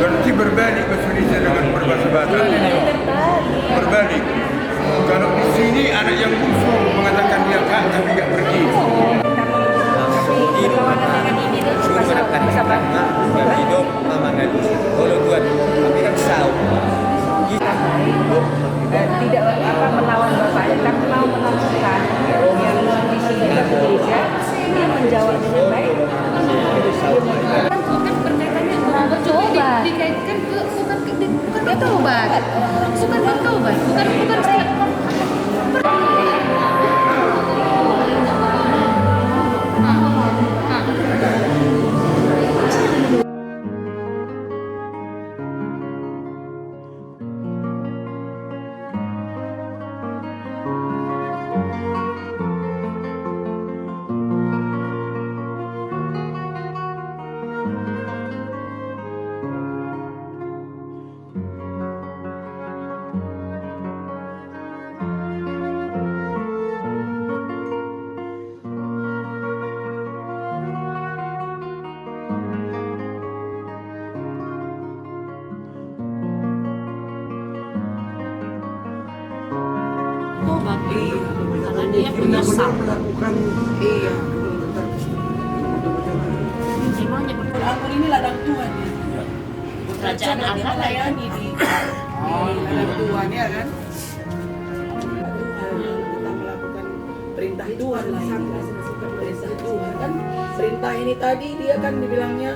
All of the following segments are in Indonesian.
Berarti berbalik bahasa Indonesia dengan berbahasa Batak. Berbalik. Kalau di sini anak yang bungsu mengatakan dia kak tapi nggak pergi. Hidup mama gadis. Kalau tuan, tapi kan tahu. Tidak melawan bapaknya, tapi mau menemukan yang di sini Indonesia, dia menjawab dengan baik. Bukan berkaitannya coba dikaitkan ke bukan itu obat, bukan obat, bukan obat. Karena dia punya sak. Iya. Gimana Aku ini ladang Tuhan ya. kerajaan Allah Melayani di ladang Tuhan ya kan. Kita melakukan perintah Tuhan lah ini. Perintah Tuhan kan. Perintah ini tadi dia kan dibilangnya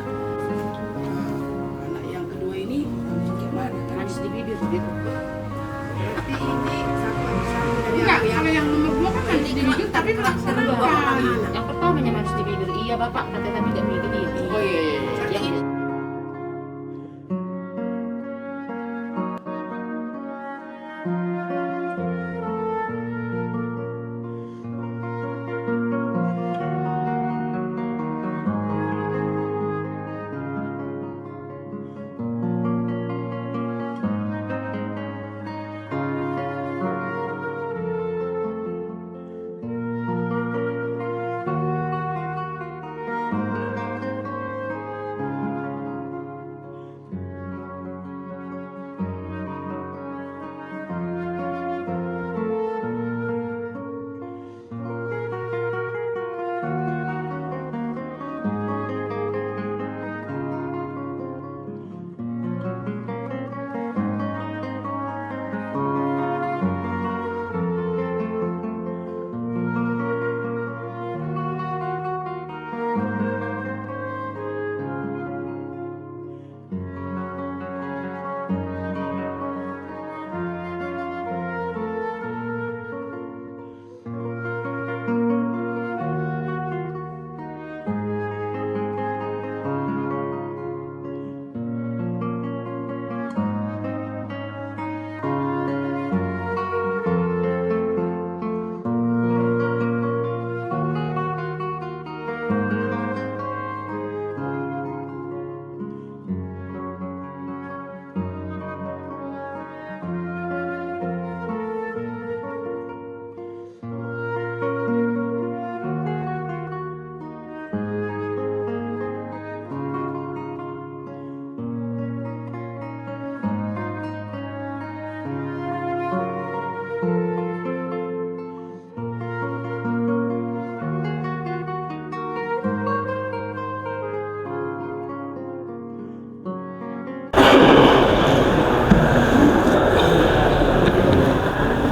anak yang kedua ini gimana kan? manis di bibir gitu. Berarti ini satu-satunya Enggak, kalau yang nomor 2 kan manis di bibir tapi melaksanakan. Yang pertamanya manis di bibir, iya bapak kata tapi nggak milih dia. Oh iya. Yang ini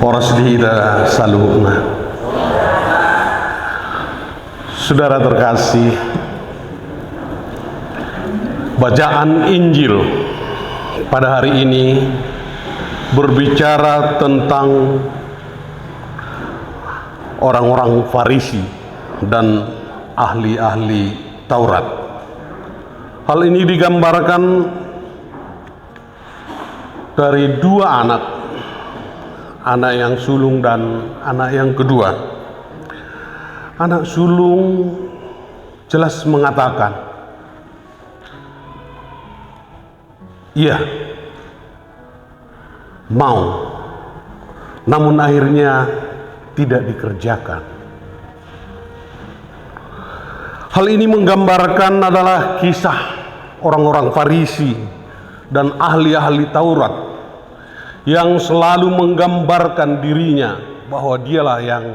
Porosdida saluna. Saudara terkasih, bacaan Injil pada hari ini berbicara tentang orang-orang Farisi dan ahli-ahli Taurat. Hal ini digambarkan dari dua anak yang sulung dan anak yang kedua. Anak sulung jelas mengatakan, iya, mau, namun akhirnya tidak dikerjakan. Hal ini menggambarkan adalah kisah orang-orang Farisi dan ahli-ahli Taurat yang selalu menggambarkan dirinya bahwa dialah yang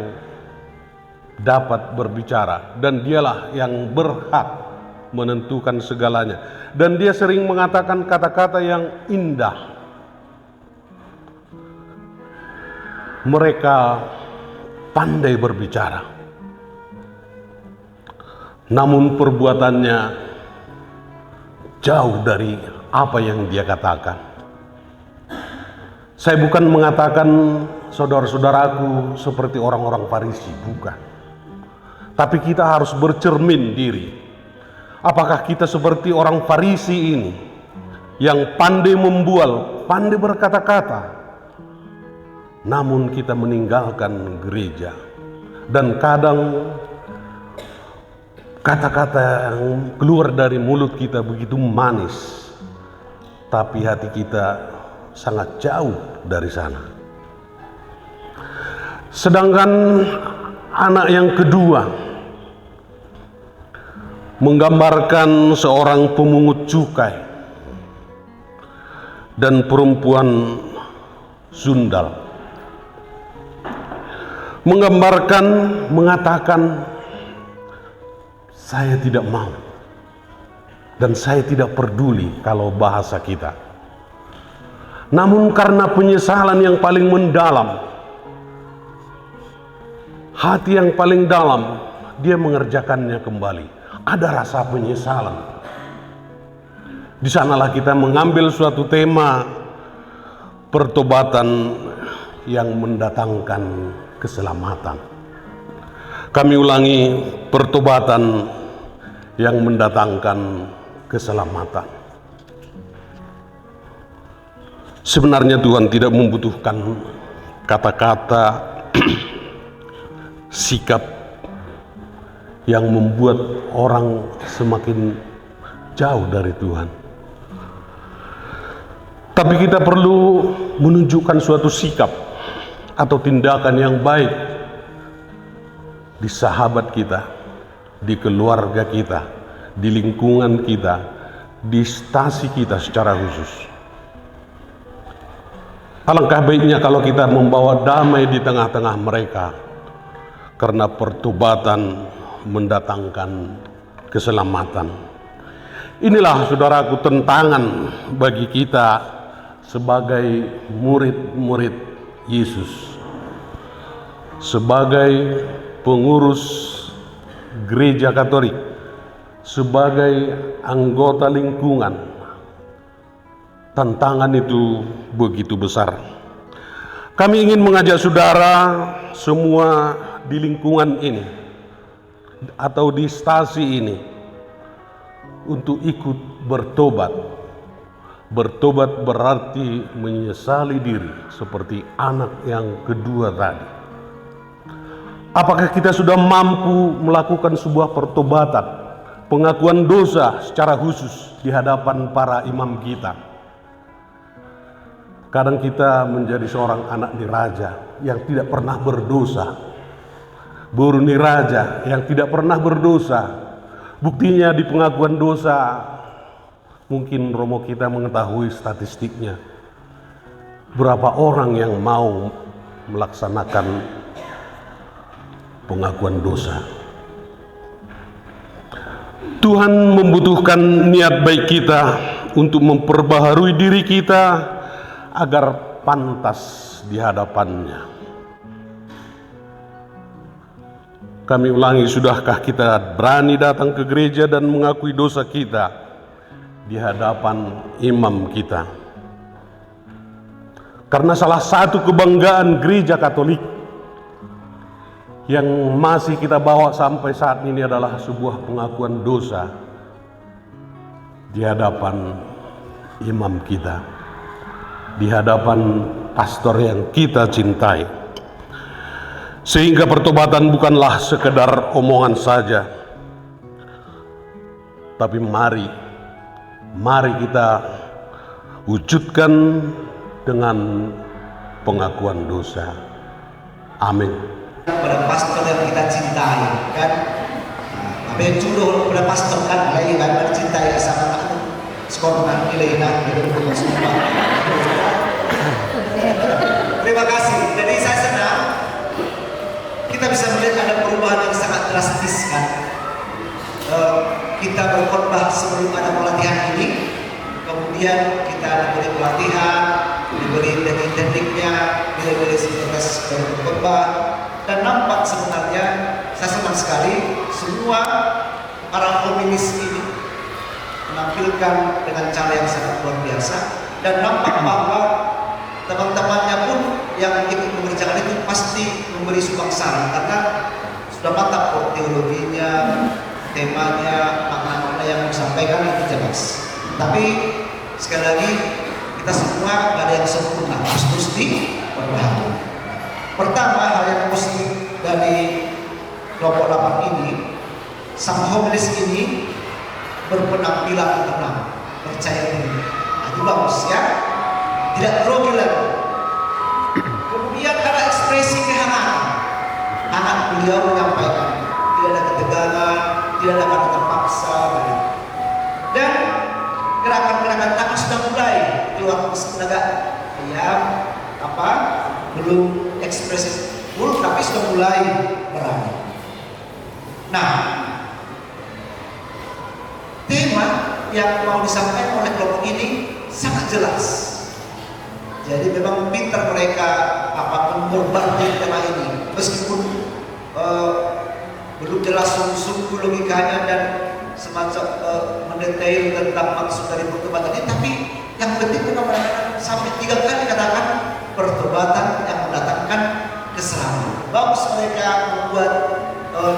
dapat berbicara dan dialah yang berhak menentukan segalanya. Dan dia sering mengatakan kata-kata yang indah. Mereka pandai berbicara, namun perbuatannya jauh dari apa yang dia katakan. Saya bukan mengatakan saudara-saudaraku seperti orang-orang Farisi, bukan. Tapi kita harus bercermin diri. Apakah kita seperti orang Farisi ini yang pandai membual, pandai berkata-kata, namun kita meninggalkan gereja, dan kadang kata-kata yang keluar dari mulut kita begitu manis, tapi hati kita sangat jauh dari sana. Sedangkan anak yang kedua menggambarkan seorang pemungut cukai dan perempuan sundal. Menggambarkan, mengatakan, saya tidak mau dan saya tidak peduli kalau bahasa kita. Namun karena penyesalan yang paling mendalam, hati yang paling dalam, dia mengerjakannya kembali. Ada rasa penyesalan. Di sanalah kita mengambil suatu tema pertobatan yang mendatangkan keselamatan. Kami ulangi, pertobatan yang mendatangkan keselamatan. Sebenarnya Tuhan tidak membutuhkan kata-kata sikap yang membuat orang semakin jauh dari Tuhan. Tapi kita perlu menunjukkan suatu sikap atau tindakan yang baik di sahabat kita, di keluarga kita, di lingkungan kita, di stasi kita secara khusus. Alangkah baiknya kalau kita membawa damai di tengah-tengah mereka, karena pertobatan mendatangkan keselamatan. Inilah saudaraku tantangan bagi kita sebagai murid-murid Yesus, sebagai pengurus gereja Katolik, sebagai anggota lingkungan. Tantangan itu begitu besar. Kami ingin mengajak saudara semua di lingkungan ini atau di stasi ini untuk ikut bertobat. Bertobat berarti menyesali diri seperti anak yang kedua tadi. Apakah kita sudah mampu melakukan sebuah pertobatan, pengakuan dosa secara khusus di hadapan para imam kita? Kadang kita menjadi seorang anak diraja yang tidak pernah berdosa, baru diraja yang tidak pernah berdosa. Buktinya di pengakuan dosa, mungkin Romo kita mengetahui statistiknya. Berapa orang yang mau melaksanakan pengakuan dosa. Tuhan membutuhkan niat baik kita untuk memperbaharui diri kita agar pantas di hadapannya. Kami ulangi, sudahkah kita berani datang ke gereja dan mengakui dosa kita di hadapan imam kita? Karena salah satu kebanggaan gereja Katolik yang masih kita bawa sampai saat ini adalah sebuah pengakuan dosa di hadapan imam kita, di hadapan pastor yang kita cintai. Sehingga pertobatan bukanlah sekedar omongan saja, tapi mari kita wujudkan dengan pengakuan dosa. Amin. Pada pastor yang kita cintai kan, apa yang jodoh pada pastor kan, lagi kan bercintai sama skor nilai Terima kasih. Jadi saya senang kita bisa melihat ada perubahan yang sangat drastis kan. Kita berkhotbah sebelum ada pelatihan ini, kemudian kita diberi pelatihan, diberi teknik-tekniknya, diberi proses berkhotbah, dan nampak sebenarnya saya senang sekali semua para feminis ini menampilkan dengan cara yang sangat luar biasa, dan nampak bahwa teman-temannya pun yang ikut mengerjakan itu pasti memberi sumbangsari karena sudah mantap kok teologinya, temanya, makna-makna yang disampaikan itu jelas. Tapi sekali lagi kita semua gak ada yang sempurna, harus terus diperbaharui. Pertama, hal yang positif dari kelompok 8 ini, sang homilis ini berpenampilan tenang, percaya diri. Itu bagus ya, tidak grogi lagi. Kemudian ada ekspresi kehangatan, hangat beliau menyampaikan, tidak ada ketegangan, tidak ada kata terpaksa, dan gerakan-gerakan tangan sudah mulai keluar agak ya belum ekspresif full tapi sudah mulai berani. Nah, tema yang mau disampaikan oleh kelompok ini sangat jelas. Jadi memang pintar mereka memborbardir tema ini, meskipun belum jelas sungguh-sungguh logikanya dan semacam mendetail tentang maksud dari pertobatan ini, tapi yang penting mereka sampai 3 kali katakan pertobatan yang mendatangkan keselamatan. Bagus mereka membuat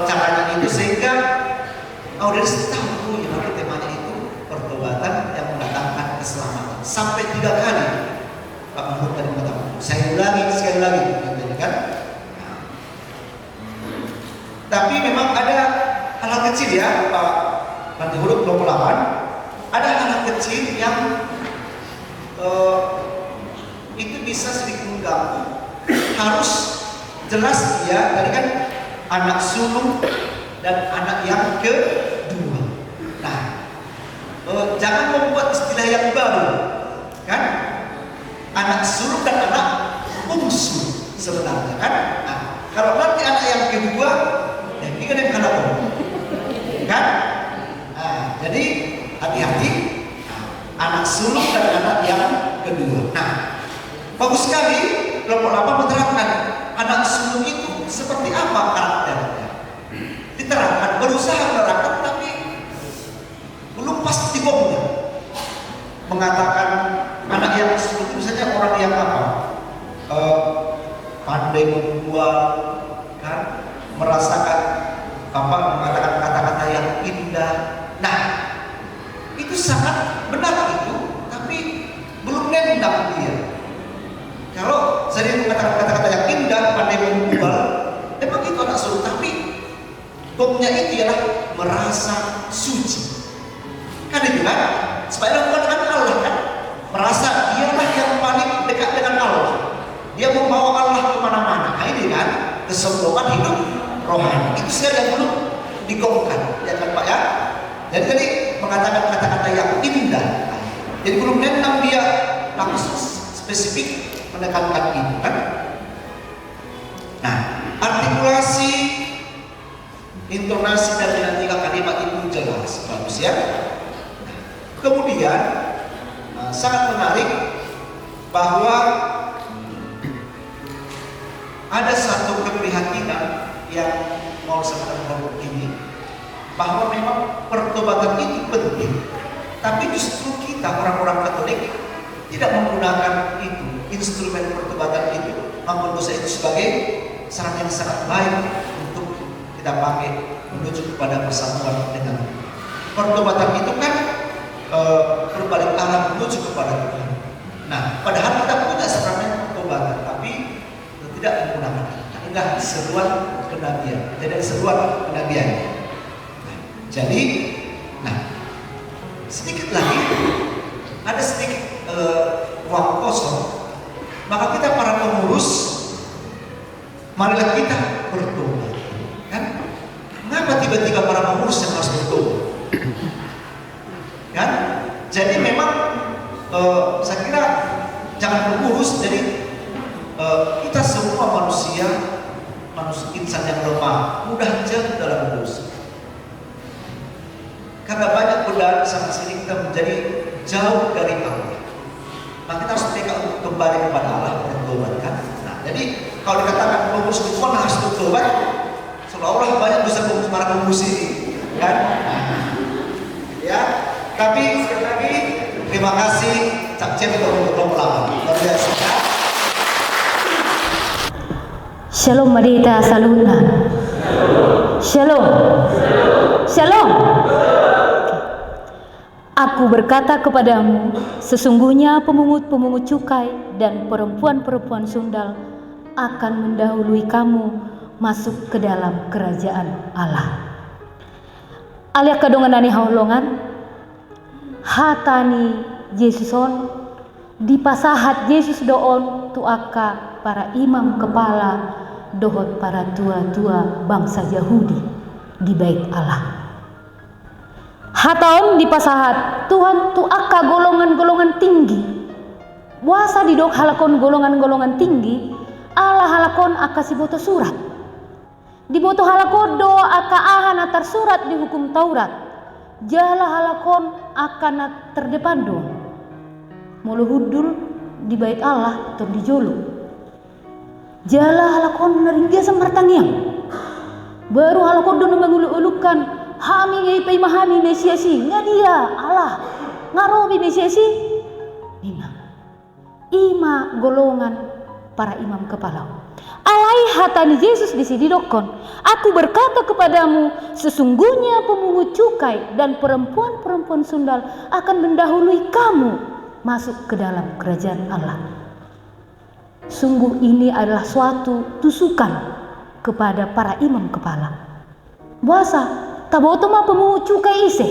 caranya itu sehingga audiens tahu ya temanya itu pertobatan yang mendatangkan keselamatan. Sampai 3 kali Pak Mahmud tadi mengatakan. Saya ulangi sekali lagi, kan? Tapi memang ada hal kecil ya Pak Nanti huruf 28 ada hal kecil yang itu bisa sedikit mengganggu. Harus jelas ya, tadi kan anak sulung dan anak yang kedua. Nah, jangan membuat istilah yang baru, kan? Anak sulung dan anak bungsu sebenarnya, kan? Nah, kalau nanti anak yang kedua, ini kan yang kalah, kan? Jadi hati-hati, anak sulung dan anak yang kedua. Nah, bagus sekali kelompok 8 menerangkan anak sulung itu seperti apa karakternya. Diterangkan, berusaha menerangkan tapi belum pasti bomnya. Mengatakan anak yang sulung itu misalnya orang yang pandai membuat, kan, merasakan mengatakan kata-kata yang indah. Nah, itu sangat benar itu, tapi belum nendang dia. Kalau saya mengatakan kata-kata yang indah, pandai membual, memang itu anak sulung, tapi bomnya itu ialah merasa suci. Kan itu kan? Supaya lakukan dengan Allah kan? Merasa dialah yang paling dekat dengan Allah. Dia membawa Allah kemana-mana. Nah, ini kan kesombongan hidup rohani. Itu saya yang belum digongkan, ya kan Pak ya? Jadi mengatakan kata-kata yang indah, jadi belum nendang dia langsung spesifik menekankan ini, kan? Nah, artikulasi, intonasi dari 3 kalimat itu jelas, bagus ya. Kemudian sangat menarik bahwa ada satu keprihatinan yang mau saya sampaikan ini, bahwa memang pertobatan itu penting, tapi justru kita orang-orang Katolik tidak menggunakan itu, instrumen pertobatan itu, menganggap dosa itu sebagai saran yang sangat baik untuk kita pakai menuju kepada persatuan dengan pertobatan itu kan berbalik arah menuju kepada Tuhan. Nah, padahal kita punya sakramen pertobatan, tapi tidak menggunakan itu. Inilah seruan kenabian, jadi seruan kenabian. Jadi, nah, sedikit lagi ada sedikit ruang kosong, maka kita para pengurus, marilah kita bertobat, kan? Mengapa tiba-tiba para pengurus yang harus bertobat? Kan? Jadi memang bagus. Jadi kita semua manusia insan yang lemah, mudah jatuh dalam dosa. Karena banyak godaan sana sini kita menjadi jauh dari Allah. Nah, kita harus mereka untuk kembali kepada Allah, bertobat kan. Nah, jadi kalau dikatakan pengurus Tuhan harus bertobat, seolah-olah banyak dosa para pengurus ini, kan? Ya, tapi sekali lagi terima kasih Cak Cem untuk pelawak. Luar biasa. Shalom Marita Saluna. Shalom. Shalom. Aku berkata kepadamu, sesungguhnya pemungut-pemungut cukai dan perempuan-perempuan sundal akan mendahului kamu masuk ke dalam kerajaan Allah. Alia kadongan ani haulongan, hatani Yesuson, di pasahat Yesus doon tuaka para imam kepala dohot para tua-tua bangsa Yahudi di bait Allah. Hataon di pasahat Tuhan tuaka golongan-golongan tinggi. Buasa di dok halakon golongan-golongan tinggi, Allah halakon aka si boto surat. Di boto halakon do aka ahan atar surat di hukum Taurat. Jala halakon akan terdepan do. Mulu hudul di bait Allah atau di jolo. Jala halakon naringga samartangiang. Baru halakon do mengulu-ulukan hami ngai pai mahami mesiasi ngadia Allah ngarobi mesiasi nina ima golongan para imam kepala alai hatani Yesus di sini dokon. Aku berkata kepadamu, sesungguhnya pemungut cukai dan perempuan-perempuan sundal akan mendahului kamu masuk ke dalam kerajaan Allah. Sungguh ini adalah suatu tusukan kepada para imam kepala. Buasa taboto mah pemungut cukai ise.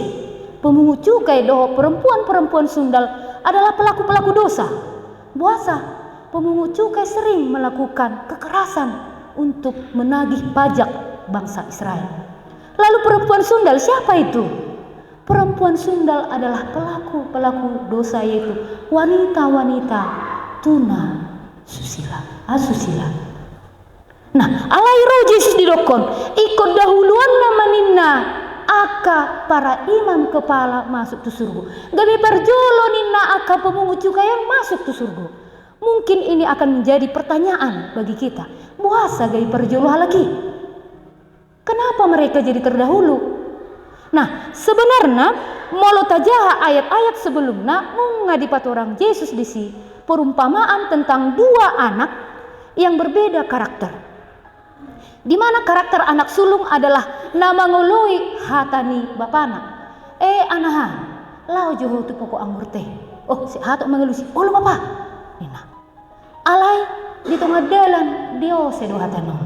Pemungut cukai doh perempuan-perempuan sundal adalah pelaku-pelaku dosa. Buasa pemungut cukai sering melakukan kekerasan untuk menagih pajak bangsa Israel. Lalu perempuan sundal siapa itu? Perempuan sundal adalah pelaku-pelaku dosa, yaitu wanita-wanita tuna asusila. Nah, alai roh Yesus didokon ikut dahuluan nama ninna aka para imam kepala masuk ke surga. Gabi perjolo ninna aka pemungut cukai yang masuk ke surga. Mungkin ini akan menjadi pertanyaan bagi kita. Buasa gabi perjolo lagi. Kenapa mereka jadi terdahulu? Nah, sebenarnya molo tajaha ayat-ayat sebelumnya mengadipat orang Yesus di sini perumpamaan tentang dua anak yang berbeda karakter. Di mana karakter anak sulung adalah nama ngoloi hatani bapana. Anaha, lau joho tu pokok anggur teh. Oh, si hatok mengelusi. Oh, lu apa? Nina. Alai di tengah jalan dio sedo hatano.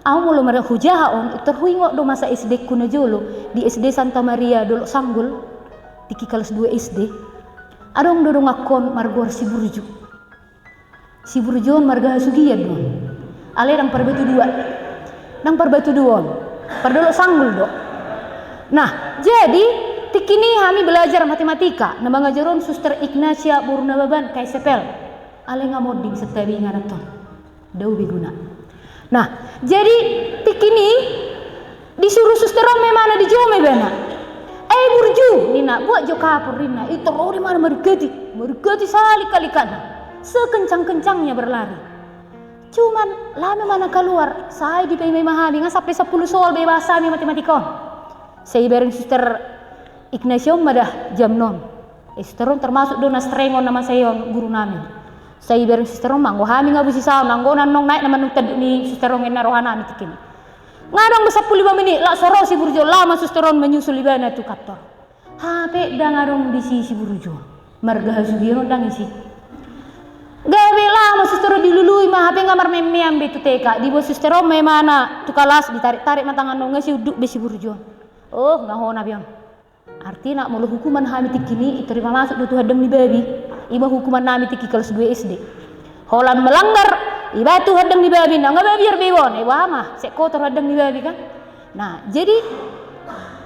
Aku lo mereka hujahaon terhuingo do masa SD kuna jolo di SD Santa Maria Dolok Sanggul di kelas 2 SD. Adong dodong akon margor si burju. Si burjuon marga hasugian don. Ale dang perbatu dua, perdolok sanggul do. Nah, jadi tikini kami belajar matematika. Nama ngajaron Suster Ignacia Burnababan kai sepel. Ale ngamoding setabi nganaton. Dau biguna. Nah, jadi tikini disuruh suster memana di jome bana. Burju nina buat jo kapur nina itu roh di mana mergati sali kalikan. Sekencang-kencangnya berlari. Cuman lama mana keluar saya di pemai mahami nggak sampai 10 soal bebas kami matematikon. Saya bareng suster Ignacio madah jam 6. Susteron termasuk dona strengon nama saya guru nami. Saya bareng susteron manggo hami nggak bisa saw nanggonan nong naik nama nung tadi ni susteron yang narohana mi tikini. Ngadong besar 15 menit lah soro si burjo lama susteron menyusul ibana tu kantor. HP dah ngadong di si burjo. Marga hasugion dang isi. Gawe lama suster dilului mah HP ngamar memeam betu TK di bos suster memana tu kalas ditarik-tarik matangan nong ngesi uduk besi burjo. Oh ngahona biang. Artinya mulu hukuman hami tikini terima masuk do hadang di babi. Iba hukuman nami tiki kelas 2 SD. Holan melanggar iba tu hadang di babi nang babi arbewon. Wah mah sek kotor hadang di babi kan. Nah, jadi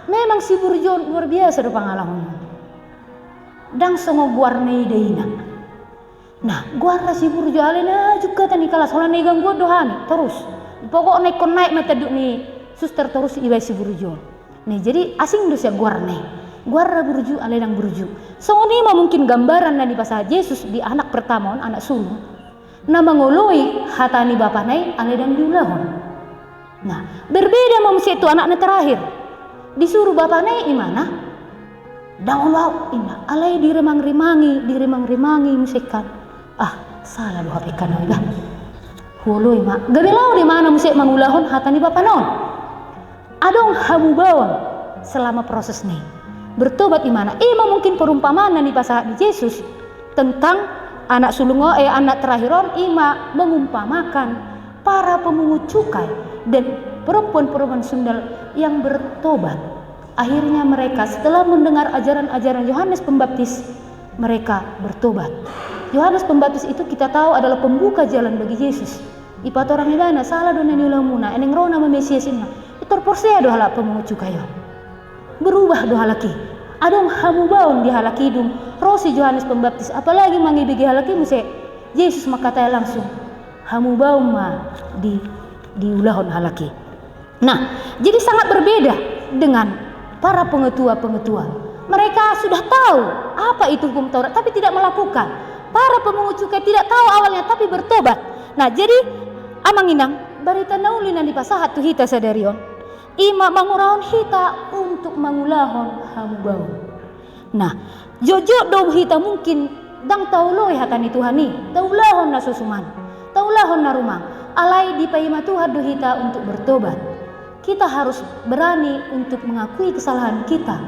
memang si burjo luar biasa do pengalaman. Dang songo guarnei deina. Nah, gua rasi burjo alena juga tani kelas hola negang gua dohani terus. Pokok naik mata duk nih suster terus ibai si burjo. Nih jadi asing dosia gua nih. Gua burju alenang burju. So ini mah mungkin gambaran dari pasal Yesus di anak pertama anak sulung. Nama ngoloi hatani bapak nai alenang diulahon. Nah, berbeda manusia itu anaknya terakhir. Disuruh bapak nai di mana? Daulau indah alai diremang-remangi musikan. Ah, salah doa ikan dah. Huloi mak. Gabelau di mana musik mangulahon hatani bapak non. Adong hamu bawang selama proses nih. Bertobat di mana? Ima mungkin perumpamaan di pasal Yesus tentang anak sulungo anak terakhiron ima mengumpamakan para pemungut cukai dan perempuan-perempuan sundal yang bertobat. Akhirnya mereka setelah mendengar ajaran-ajaran Yohanes Pembaptis, mereka bertobat. Yohanes Pembaptis itu kita tahu adalah pembuka jalan bagi Yesus. Ipat orang ibana salah dona ni ulamuna eneng rona Mesias inna. Terporsea doa halak pemungut cukai. Berubah doa halaki. Adong hamu baun di halaki hidung. Rosi Yohanes Pembaptis apalagi mangibigi halaki muse. Yesus makata langsung hamu baun ma di ulahon halaki. Nah, jadi sangat berbeda dengan para pengetua-pengetua. Mereka sudah tahu apa itu hukum Taurat tapi tidak melakukan. Para pemungut cukai tidak tahu awalnya tapi bertobat. Nah, jadi amang inang barita naulinan di pasahat tu hita sadarion. Ima mangurahon hita untuk mangulahon hamu baun. Nah, jojo do hita mungkin dang tauloi hatani Tuhani. Taulahon na susuman. Taulahon na rumang. Alai di paima Tuhan do hita untuk bertobat. Kita harus berani untuk mengakui kesalahan kita.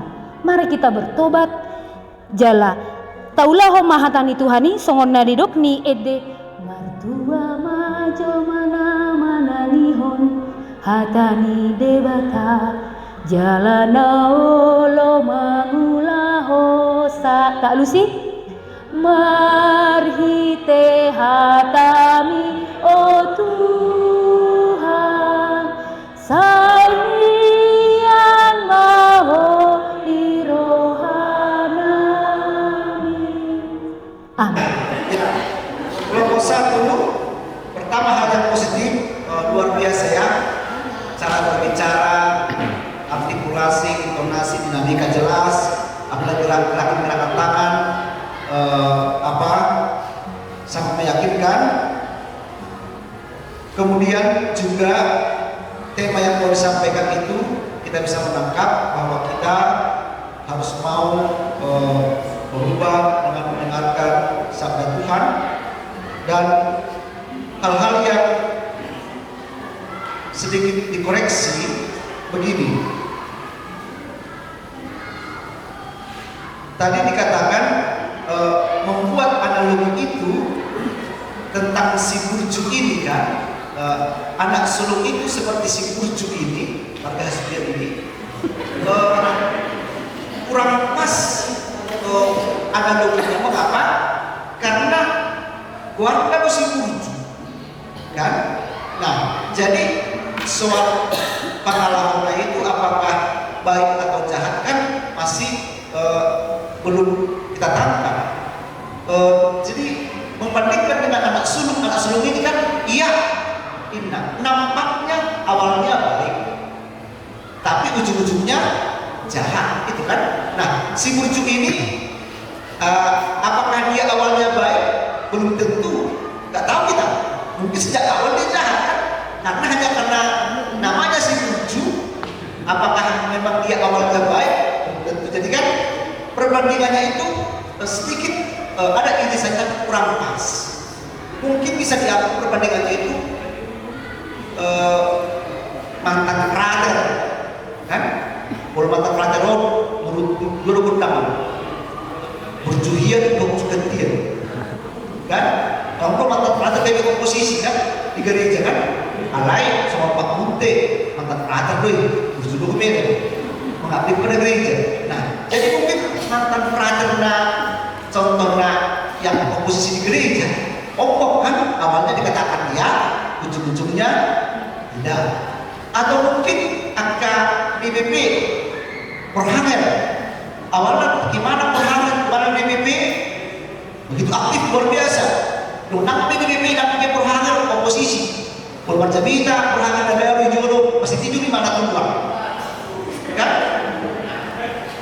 Mari kita bertobat. Jala taulahon mahatani Tuhani songon nadidokni ede martua majo mana nihon hatani debata jalana olo mangulaho sa tak lusi marhite hatami o Tuhan sayang maho di rohanami. Amin. Ya, kelompok 1 pertama hal yang positif luar biasa ya, cara berbicara, artikulasi, intonasi, dinamika jelas, apalagi gerakan tangan, sangat meyakinkan. Kemudian juga tema yang mau disampaikan itu kita bisa menangkap bahwa kita harus mau berubah dengan mendengarkan sabda Tuhan dan hal-hal yang sedikit dikoreksi begini. Tadi dikatakan membuat analogi itu tentang si burju ini kan, anak sulung itu seperti si burju ini, marga hasbiah ini, kurang pas analoginya. Mengapa? Karena keluarga si burju kan. Nah, jadi soal pengalaman itu apakah baik atau jahat kan masih belum kita tangkap. Jadi membandingkan dengan anak sulung ini kan iya indah, nampaknya awalnya baik tapi ujung-ujungnya jahat itu kan. Nah, si burju ini apakah dia awalnya baik? Belum tentu, nggak tahu kita. Mungkin sejak awal dia jahat kan? Hanya karena namanya si burju, apakah memang dia awalnya baik? Tentu. Jadi kan perbandingannya itu sedikit ada irisannya kurang pas. Mungkin bisa dianggap perbandingannya itu mantan brother, kan? Kalau mantan brother menurut pertama berjuhian gantian, kan? Kalau mantan brother kayak komposisi kan di gereja kan? Alai sama Pak Munte mantan brother doi berjudul merah mengabdi pada gereja. Nah, jadi mungkin mantan brother contohnya yang komposisi di gereja, kan awalnya dikatakan ya, ujung-ujungnya tidak. Atau mungkin angka BBP perhangan, awalnya gimana perhangan barang BBP begitu aktif luar biasa. Nang PBB dan PBB perhangar oposisi. Berbaca bita, perhangar dan jodoh masih tidur di mana tuan? Kan?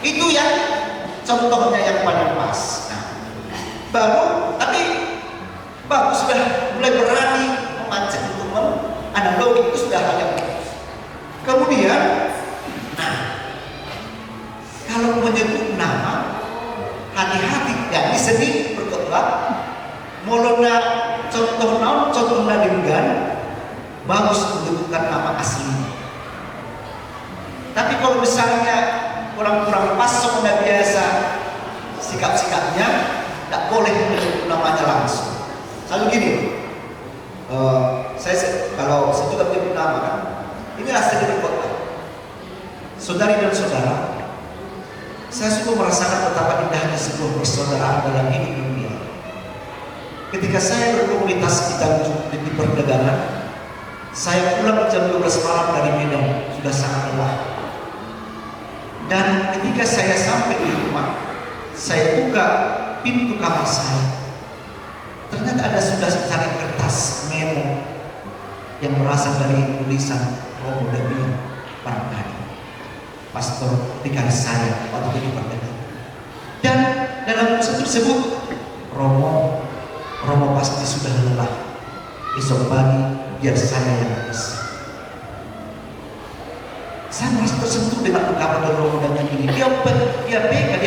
Itu yang contohnya yang paling pas. Nah, baru tapi bagus sudah mulai berani memancing untuk analogi itu sudah agak bagus. Kemudian, nah, kalau menyebut nama, hati-hati ya di seni berkhotbah. Molona contoh dengan bagus menyebutkan nama asli. Tapi kalau misalnya kurang pas sama biasa sikap-sikapnya, tidak boleh menyebut namanya langsung. Selalu gini, kalau saya juga menyebut nama kan, inilah seni berkhotbah. Saudari dan saudara, saya sungguh merasakan betapa indahnya sebuah persaudaraan dalam hidup dunia. Ketika saya berkomunitas di perdagangan, saya pulang jam 12 malam dari Medan, sudah sangat lelah. Dan ketika saya sampai di rumah, saya buka pintu kamar saya. Ternyata ada sudah secari kertas memo yang berasal dari tulisan Romo Damian Parangkadi, pastor dikasih saya waktu itu di perdagangan. Dan dalam tulisan tersebut, Romo pasti sudah lelah. Besok pagi biar saya yang urus. Saya merasa tersentuh dengan ungkapan dari Romo Damian ini. Dia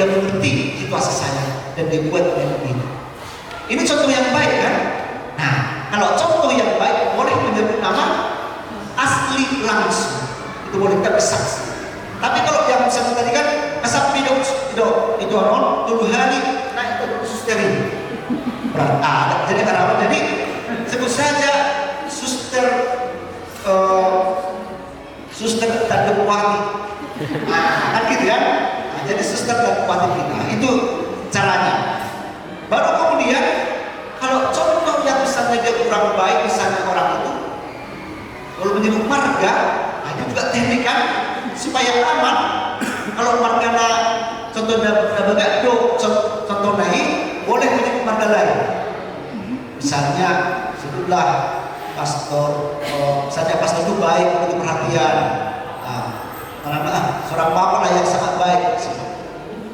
mengerti situasi saya dan dia buat ini. Ini contoh yang baik kan? Nah, kalau contoh yang baik boleh menyebut nama asli langsung. Itu boleh kita bersaksi. Tapi kalau yang satu tadi kan asap itu orang dulu hari naik ke suster ini. Jadi karena jadi sebut saja suster Tandepwati. Kan gitu kan? Nah, jadi suster Tandepwati kita itu caranya. Baru kemudian kalau contoh yang misalnya dia kurang baik, misalnya orang itu kalau menyebut marga, nah itu juga teknik kan supaya aman. Kalau marga contohnya contoh lain boleh menyebut marga lain. Misalnya sebutlah pastor, misalnya pastor itu baik, itu perhatian. Seorang bapak lah yang sangat baik.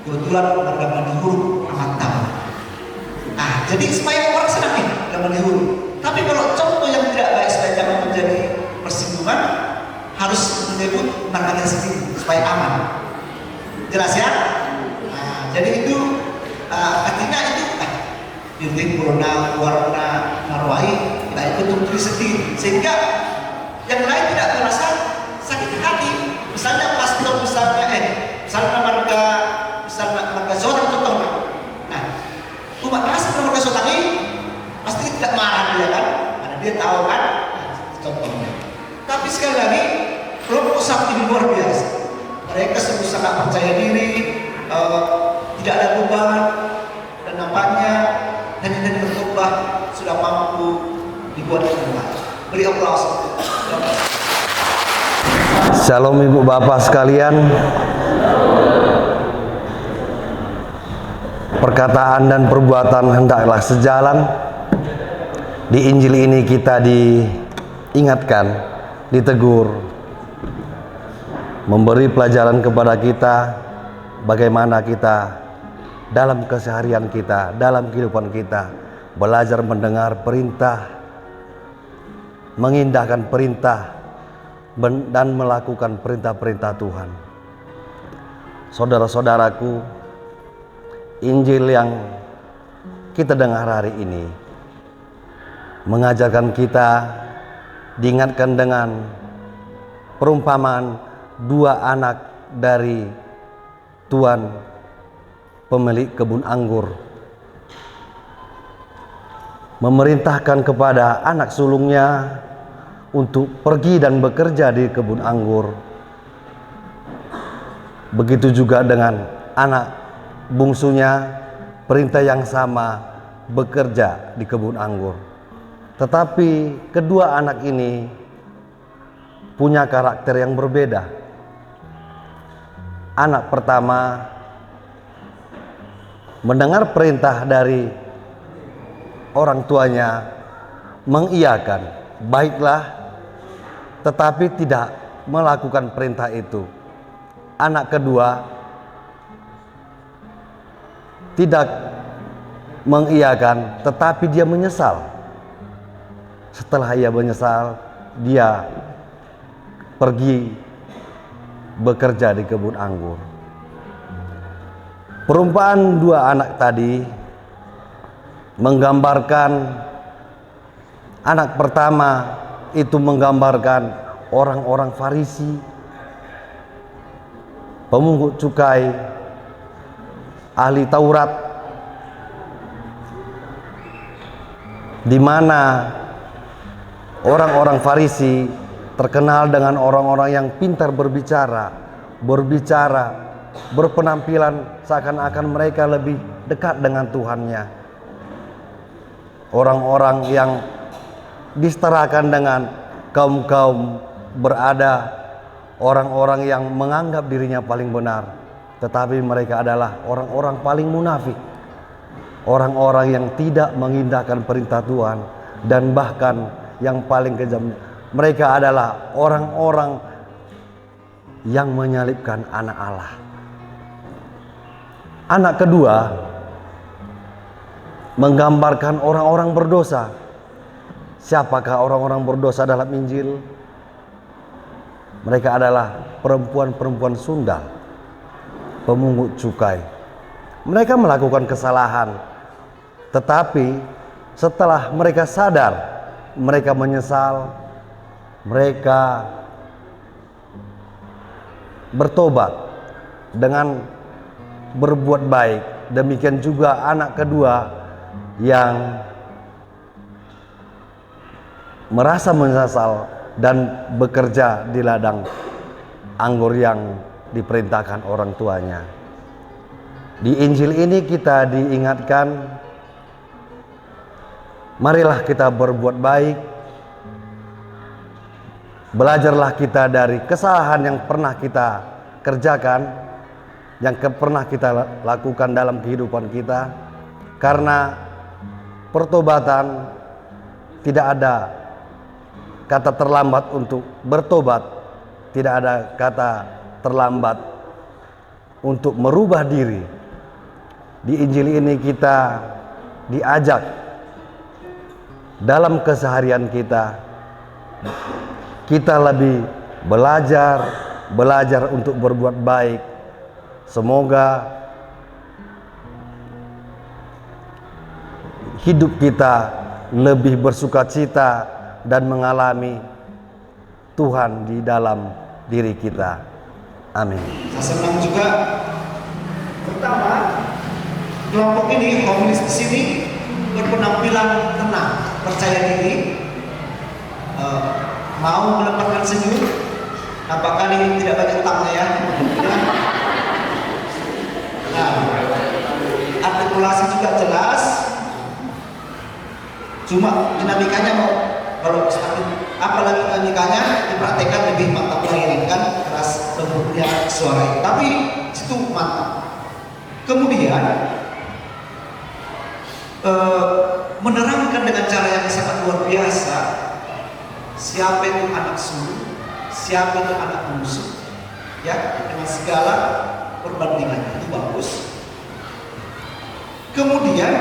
Kebetulan marga Madihuru amat tahu. Nah, jadi supaya orang senang nih marga Madihuru. Tapi kalau contoh yang tidak baik supaya jangan menjadi persinggungan, harus menyebut marganya sendiri supaya aman. Jelas ya? Nah, jadi itu artinya itu Yudhik Purna, Warna, Marwai, kita ikut tulis sendiri sehingga yang lain tidak merasa sakit hati. Misalnya pastor, misalnya marga seorang contohnya. Nah, umat kasih marga seorang ini pasti tidak marah dia kan, karena dia tahu kan contohnya. Tapi sekali lagi kelompok sakti ini luar biasa. Mereka sungguh sangat percaya diri, tidak ada beban, dan nampaknya dan berkhotbah sudah mampu dibuat dengan beri aplaus. Shalom ibu bapak sekalian. Perkataan dan perbuatan hendaklah sejalan. Di Injil ini kita diingatkan, ditegur, memberi pelajaran kepada kita bagaimana kita dalam keseharian kita, dalam kehidupan kita belajar mendengar perintah, mengindahkan perintah dan melakukan perintah-perintah Tuhan. Saudara-saudaraku, Injil yang kita dengar hari ini mengajarkan kita, diingatkan dengan perumpamaan dua anak dari tuan pemilik kebun anggur, memerintahkan kepada anak sulungnya untuk pergi dan bekerja di kebun anggur. Begitu juga dengan anak bungsunya, perintah yang sama, bekerja di kebun anggur. Tetapi kedua anak ini punya karakter yang berbeda. Anak pertama mendengar perintah dari orang tuanya mengiyakan, baiklah, tetapi tidak melakukan perintah itu. Anak kedua tidak mengiyakan, tetapi dia menyesal. Setelah ia menyesal, dia pergi bekerja di kebun anggur. Perumpamaan dua anak tadi menggambarkan, anak pertama itu menggambarkan orang-orang Farisi, pemungut cukai, ahli Taurat, di mana orang-orang Farisi terkenal dengan orang-orang yang pintar berbicara, berpenampilan seakan-akan mereka lebih dekat dengan Tuhannya. Orang-orang yang disetarakan dengan kaum-kaum berada, orang-orang yang menganggap dirinya paling benar, tetapi mereka adalah orang-orang paling munafik, orang-orang yang tidak mengindahkan perintah Tuhan, dan bahkan yang paling kejam, mereka adalah orang-orang yang menyalibkan anak Allah. Anak kedua menggambarkan orang-orang berdosa. Siapakah orang-orang berdosa dalam Injil? Mereka adalah perempuan-perempuan sundal, pemungut cukai. Mereka melakukan kesalahan, tetapi setelah mereka sadar, mereka menyesal, mereka bertobat dengan berbuat baik. Demikian juga anak kedua yang merasa menyesal dan bekerja di ladang anggur yang diperintahkan orang tuanya. Di Injil ini kita diingatkan, marilah kita berbuat baik, belajarlah kita dari kesalahan yang pernah kita kerjakan, yang pernah kita lakukan dalam kehidupan kita, karena pertobatan tidak ada kata terlambat untuk bertobat, tidak ada kata terlambat untuk merubah diri. Di Injil ini kita diajak dalam keseharian kita lebih belajar untuk berbuat baik. Semoga hidup kita lebih bersukacita dan mengalami Tuhan di dalam diri kita. Amin. Saya senang juga. Pertama, kelompok ini komunis di sini berpenampilan tenang, percaya diri, mau melepaskan senyum. Nampaknya ini tidak banyak utangnya ya. Nah, artikulasi juga jelas. Cuma dinamikanya mau, kalau apalagi dinamikanya diperhatikan lebih mantap lagi kan, keras lembutnya suara. Tapi itu mantap. Kemudian menerangkan dengan cara yang sangat luar biasa siapa itu anak sulung, siapa itu anak bungsu, ya, dengan segala perbandingannya. Itu bagus. Kemudian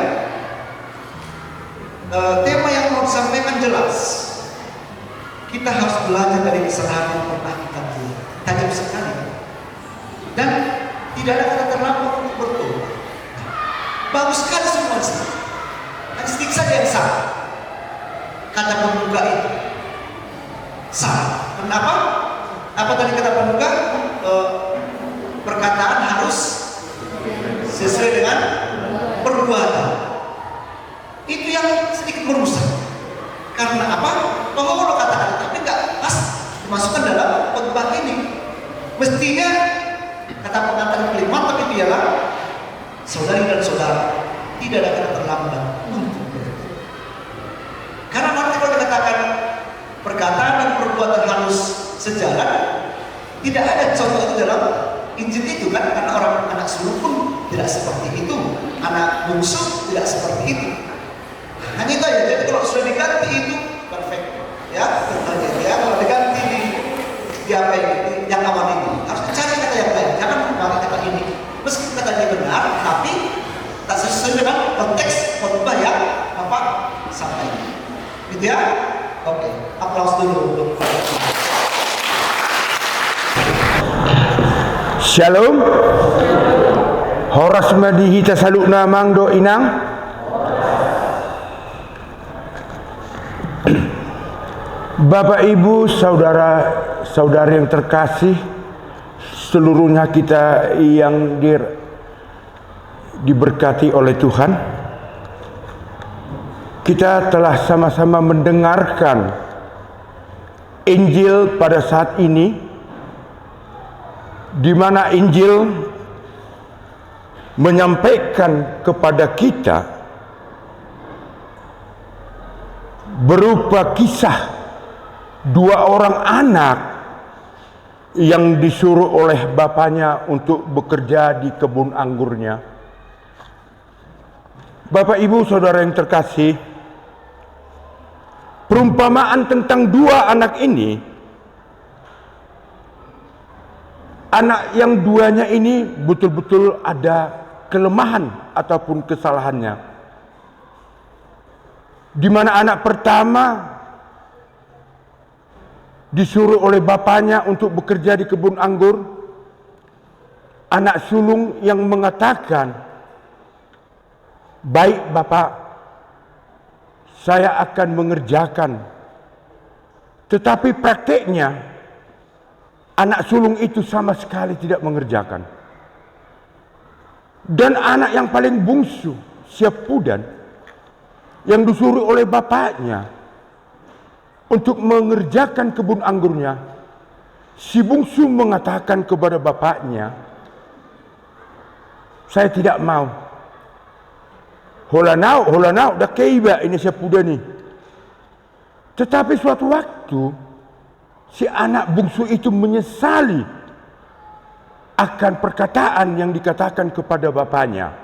tema yang mau disampaikan jelas. Kita harus belajar dari kesalahan yang pernah kita buat. Tajam sekali. Dan tidak ada kata terlambat untuk bertobat. Bagus sekali semua sih. Hanya sedikit saja yang salah. Kata pembuka itu salah. Kenapa? Apa tadi kata pembuka? Perkataan harus sesuai dengan perbuatan. Itu yang sedikit merusak. Karena apa? Kalau kata-kata tapi nggak pas dimasukkan dalam khotbah ini. Mestinya kata pengantar kelima, tapi dialah saudari dan saudara, tidak ada kata terlambat untuk bertobat. Karena nanti kalau dikatakan perkataan dan perbuatan harus sejalan, tidak ada contoh itu dalam Injil itu kan, karena orang anak sulung pun tidak seperti itu, anak bungsu tidak seperti itu. Hanya itu aja. Jadi kalau sudah diganti itu perfect, ya. Ya kalau diganti di apa ini, yang awal ini harus dicari kata yang lain. Jangan kembali kata ini. Meski katanya benar, tapi tak sesuai dengan konteks khotbah yang Bapak sampaikan. Gitu ya? Oke, aplaus dulu untuk Shalom. Horas madihi tasalukna mangdo inang. Bapak Ibu, saudara-saudari yang terkasih, seluruhnya kita yang diberkati oleh Tuhan. Kita telah sama-sama mendengarkan Injil pada saat ini, di mana Injil menyampaikan kepada kita berupa kisah dua orang anak yang disuruh oleh bapaknya untuk bekerja di kebun anggurnya. Bapak Ibu saudara yang terkasih, perumpamaan tentang dua anak ini, anak yang duanya ini betul-betul ada kelemahan ataupun kesalahannya. Di mana anak pertama disuruh oleh bapaknya untuk bekerja di kebun anggur. Anak sulung yang mengatakan, "Baik Bapak, saya akan mengerjakan." Tetapi prakteknya anak sulung itu sama sekali tidak mengerjakan. Dan anak yang paling bungsu, si Pudan, yang disuruh oleh bapaknya untuk mengerjakan kebun anggurnya, si bungsu mengatakan kepada bapaknya, "Saya tidak mau. Holanau dah keiba ini si Pudan ni." Tetapi suatu waktu si anak bungsu itu menyesali akan perkataan yang dikatakan kepada bapaknya,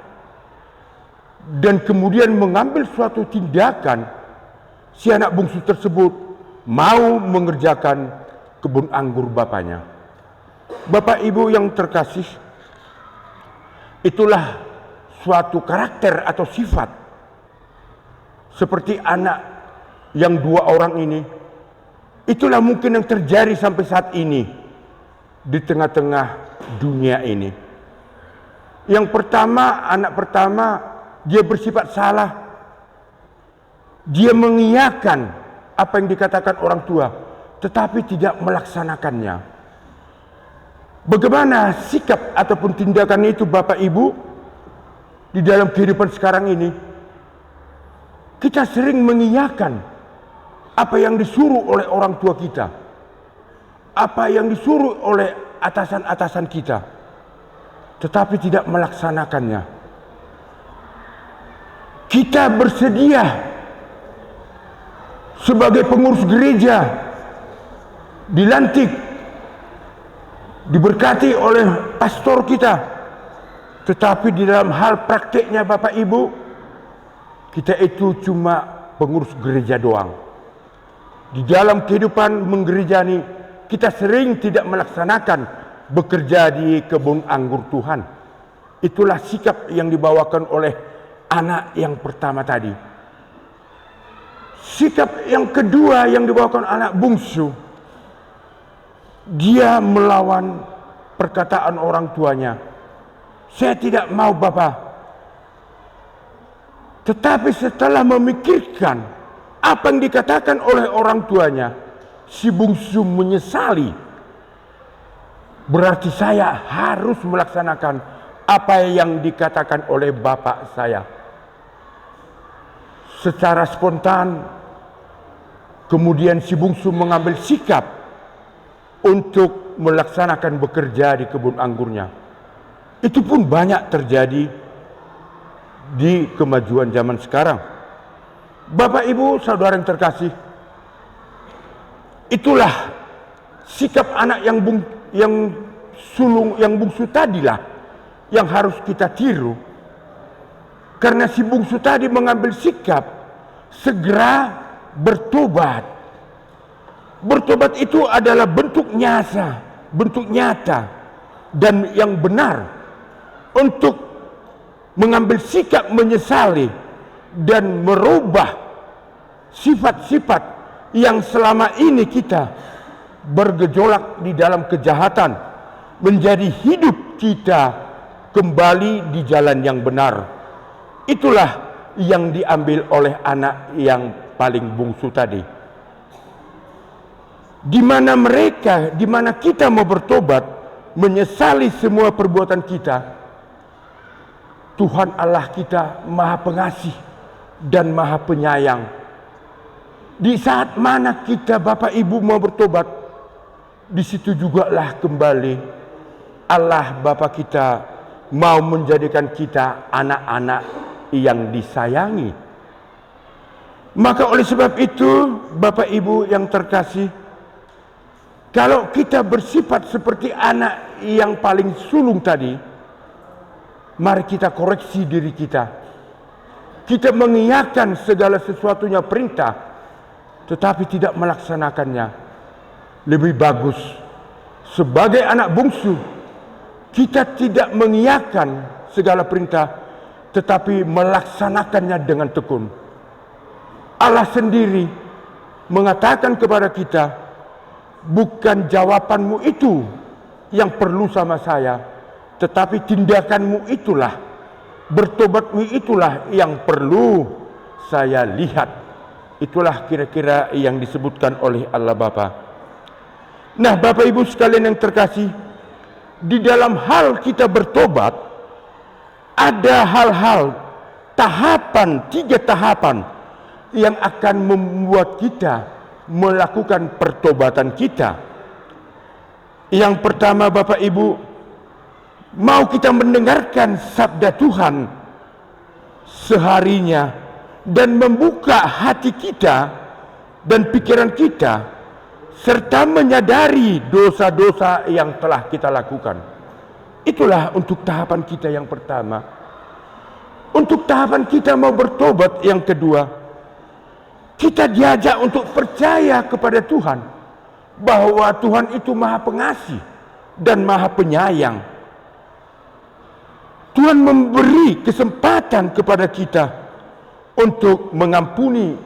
dan kemudian mengambil suatu tindakan. Si anak bungsu tersebut mau mengerjakan kebun anggur bapaknya. Bapak Ibu yang terkasih, itulah suatu karakter atau sifat seperti anak yang dua orang ini. Itulah mungkin yang terjadi sampai saat ini di tengah-tengah dunia ini. Yang pertama, anak pertama, dia bersifat salah. Dia mengiyakan apa yang dikatakan orang tua, tetapi tidak melaksanakannya. Bagaimana sikap ataupun tindakan itu Bapak Ibu di dalam kehidupan sekarang ini? Kita sering mengiyakan apa yang disuruh oleh orang tua kita, apa yang disuruh oleh atasan-atasan kita, tetapi tidak melaksanakannya. Kita bersedia sebagai pengurus gereja, dilantik, diberkati oleh pastor kita, tetapi di dalam hal prakteknya Bapak Ibu, kita itu cuma pengurus gereja doang. Di dalam kehidupan menggerejani, kita sering tidak melaksanakan bekerja di kebun anggur Tuhan. Itulah sikap yang dibawakan oleh anak yang pertama tadi. Sikap yang kedua yang dibawakan anak bungsu, dia melawan perkataan orang tuanya. "Saya tidak mau Bapak." Tetapi setelah memikirkan apa yang dikatakan oleh orang tuanya, si bungsu menyesali. Berarti saya harus melaksanakan apa yang dikatakan oleh bapak saya. Secara spontan, kemudian si bungsu mengambil sikap untuk melaksanakan bekerja di kebun anggurnya. Itu pun banyak terjadi di kemajuan zaman sekarang. Bapak Ibu saudara yang terkasih, itulah sikap anak yang bungsu tadilah yang harus kita tiru. Karena si bungsu tadi mengambil sikap segera bertobat. Bertobat itu adalah bentuk nyata dan yang benar untuk mengambil sikap menyesali dan merubah sifat-sifat yang selama ini kita bergejolak di dalam kejahatan, menjadi hidup kita kembali di jalan yang benar. Itulah yang diambil oleh anak yang paling bungsu tadi. Di mana kita mau bertobat, menyesali semua perbuatan kita, Tuhan Allah kita Maha Pengasih dan Maha Penyayang. Di saat mana kita Bapak Ibu mau bertobat, di situ jugalah kembali Allah Bapa kita mau menjadikan kita anak-anak yang disayangi. Maka oleh sebab itu Bapak Ibu yang terkasih, kalau kita bersifat seperti anak yang paling sulung tadi, mari kita koreksi diri kita. Kita mengiyakan segala sesuatunya perintah, tetapi tidak melaksanakannya. Lebih bagus sebagai anak bungsu, kita tidak mengiyakan segala perintah, tetapi melaksanakannya dengan tekun. Allah sendiri mengatakan kepada kita, bukan jawabanmu itu yang perlu sama saya, tetapi tindakanmu itulah, bertobatmu itulah yang perlu saya lihat. Itulah kira-kira yang disebutkan oleh Allah Bapa. Nah, Bapak Ibu sekalian yang terkasih, di dalam hal kita bertobat, ada hal-hal, tiga tahapan yang akan membuat kita melakukan pertobatan kita. Yang pertama Bapak Ibu, mau kita mendengarkan sabda Tuhan seharinya dan membuka hati kita dan pikiran kita, serta menyadari dosa-dosa yang telah kita lakukan. Itulah untuk tahapan kita yang pertama. Untuk tahapan kita mau bertobat yang kedua, kita diajak untuk percaya kepada Tuhan bahwa Tuhan itu Maha Pengasih dan Maha Penyayang. Tuhan memberi kesempatan kepada kita untuk mengampuni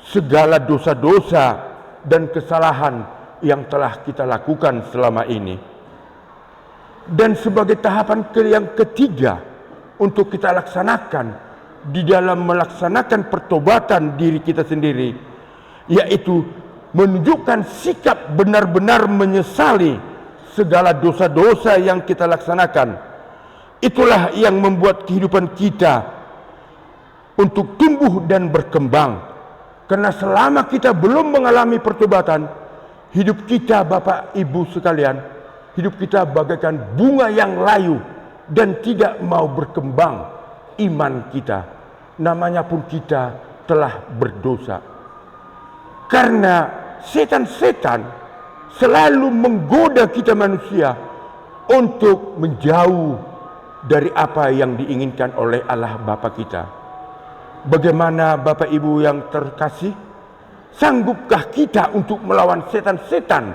segala dosa-dosa dan kesalahan yang telah kita lakukan selama ini. Dan sebagai tahapan yang ketiga untuk kita laksanakan di dalam melaksanakan pertobatan diri kita sendiri, yaitu menunjukkan sikap benar-benar menyesali segala dosa-dosa yang kita laksanakan. Itulah yang membuat kehidupan kita untuk tumbuh dan berkembang. Karena selama kita belum mengalami pertobatan, hidup kita Bapak Ibu sekalian, hidup kita bagaikan bunga yang layu dan tidak mau berkembang. Iman kita, namanya pun kita telah berdosa. Karena setan-setan selalu menggoda kita manusia untuk menjauh dari apa yang diinginkan oleh Allah Bapa kita. Bagaimana Bapak Ibu yang terkasih, sanggupkah kita untuk melawan setan-setan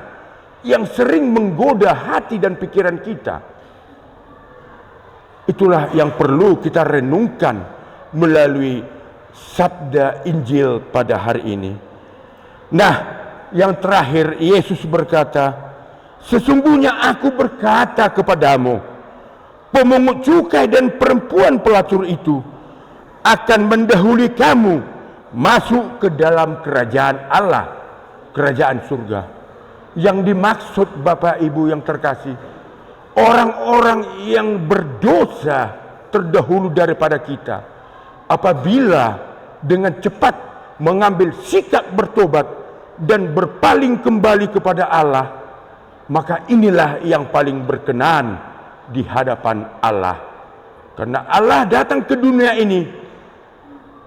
yang sering menggoda hati dan pikiran kita? Itulah yang perlu kita renungkan melalui sabda Injil pada hari ini. Nah, yang terakhir Yesus berkata, sesungguhnya aku berkata kepadamu, pemungut cukai dan perempuan pelacur itu akan mendahului kamu masuk ke dalam kerajaan Allah, kerajaan surga. Yang dimaksud Bapak Ibu yang terkasih, orang-orang yang berdosa terdahulu daripada kita, apabila dengan cepat mengambil sikap bertobat dan berpaling kembali kepada Allah, maka inilah yang paling berkenan di hadapan Allah. Karena Allah datang ke dunia ini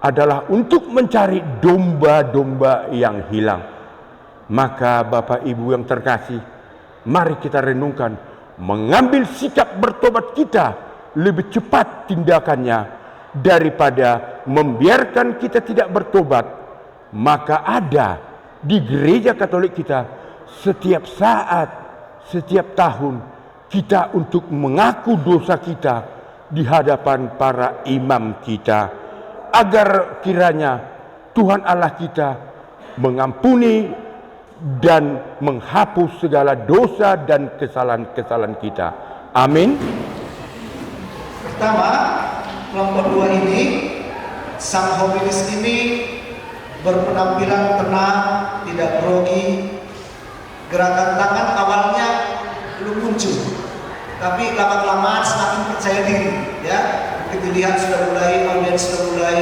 adalah untuk mencari domba-domba yang hilang. Maka Bapak Ibu yang terkasih, mari kita renungkan, mengambil sikap bertobat kita lebih cepat tindakannya daripada membiarkan kita tidak bertobat maka ada di gereja Katolik kita setiap saat, setiap tahun kita untuk mengaku dosa kita di hadapan para imam kita, agar kiranya Tuhan Allah kita mengampuni dan menghapus segala dosa dan kesalahan-kesalahan kita. Amin. Pertama, kelompok 2 ini, sang homilis ini berpenampilan tenang, tidak grogi. Gerakan tangan awalnya belum muncul, tapi lama-kelamaan semakin percaya diri. Ya, begitu lihat sudah mulai, audiens sudah mulai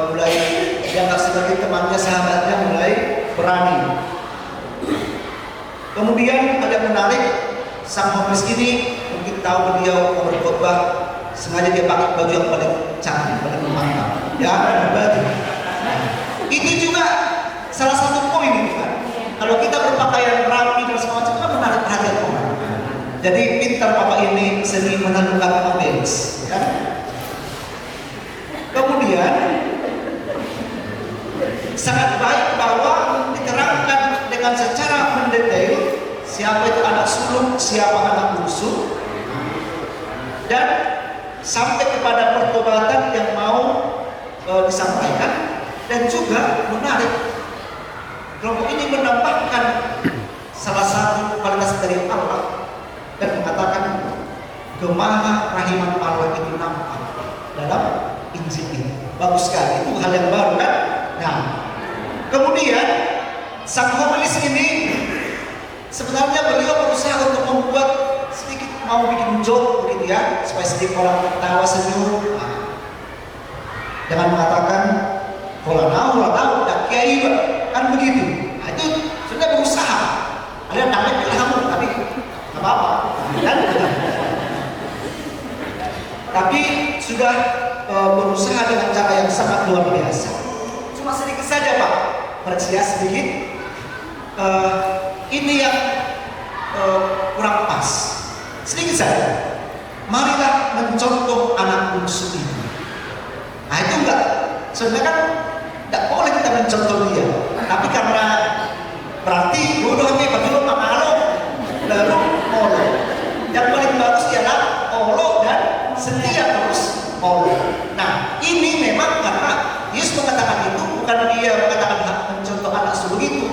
mulai dianggap sebagai temannya, sahabatnya, mulai berani. Kemudian ada yang menarik, sang homilis ini mungkin tahu beliau mau berkhotbah, sengaja dia pakai baju yang paling cantik, paling mantap, ya, baju. Itu juga salah satu poin ini kan. Kalau kita berpakaian rapi dan segala macam kan menarik perhatian orang. Jadi pintar Bapak ini seni menentukan audiens, ya. Kemudian sangat baik bahwa diterangkan dengan secara mendetail siapa itu anak sulung, siapa anak bungsu, dan sampai kepada pertobatan yang mau disampaikan. Dan juga menarik, kelompok ini menambahkan salah satu kualitas dari Allah dan mengatakan kemaha rahiman Allah itu nampak dalam Injil ini. Bagus sekali, itu hal yang baru kan? Nah, kemudian sang homilis ini sebenarnya beliau berusaha untuk membuat sedikit, mau bikin joke begitu ya, supaya sedikit orang tertawa senyum. Nah, dengan mengatakan Holanau, tak kiai kan begitu. Nah, itu sudah berusaha. Ada yang namanya kamu, tapi nggak apa-apa. Kan? Tapi sudah berusaha dengan cara yang sangat luar biasa. Cuma sedikit saja Pak, percaya sedikit. Ini yang kurang pas. Sedikit saja. Marilah mencontoh anak bungsu itu. Nah itu enggak. Sebenarnya kan tidak boleh kita mencontoh dia, tapi karena berarti bodoh hebat dulu makalo, lalu olo. Yang paling bagus ialah olo dan setia terus olo. Nah ini memang karena Yesus mengatakan itu, bukan dia mengatakan mencontoh anak sulung itu.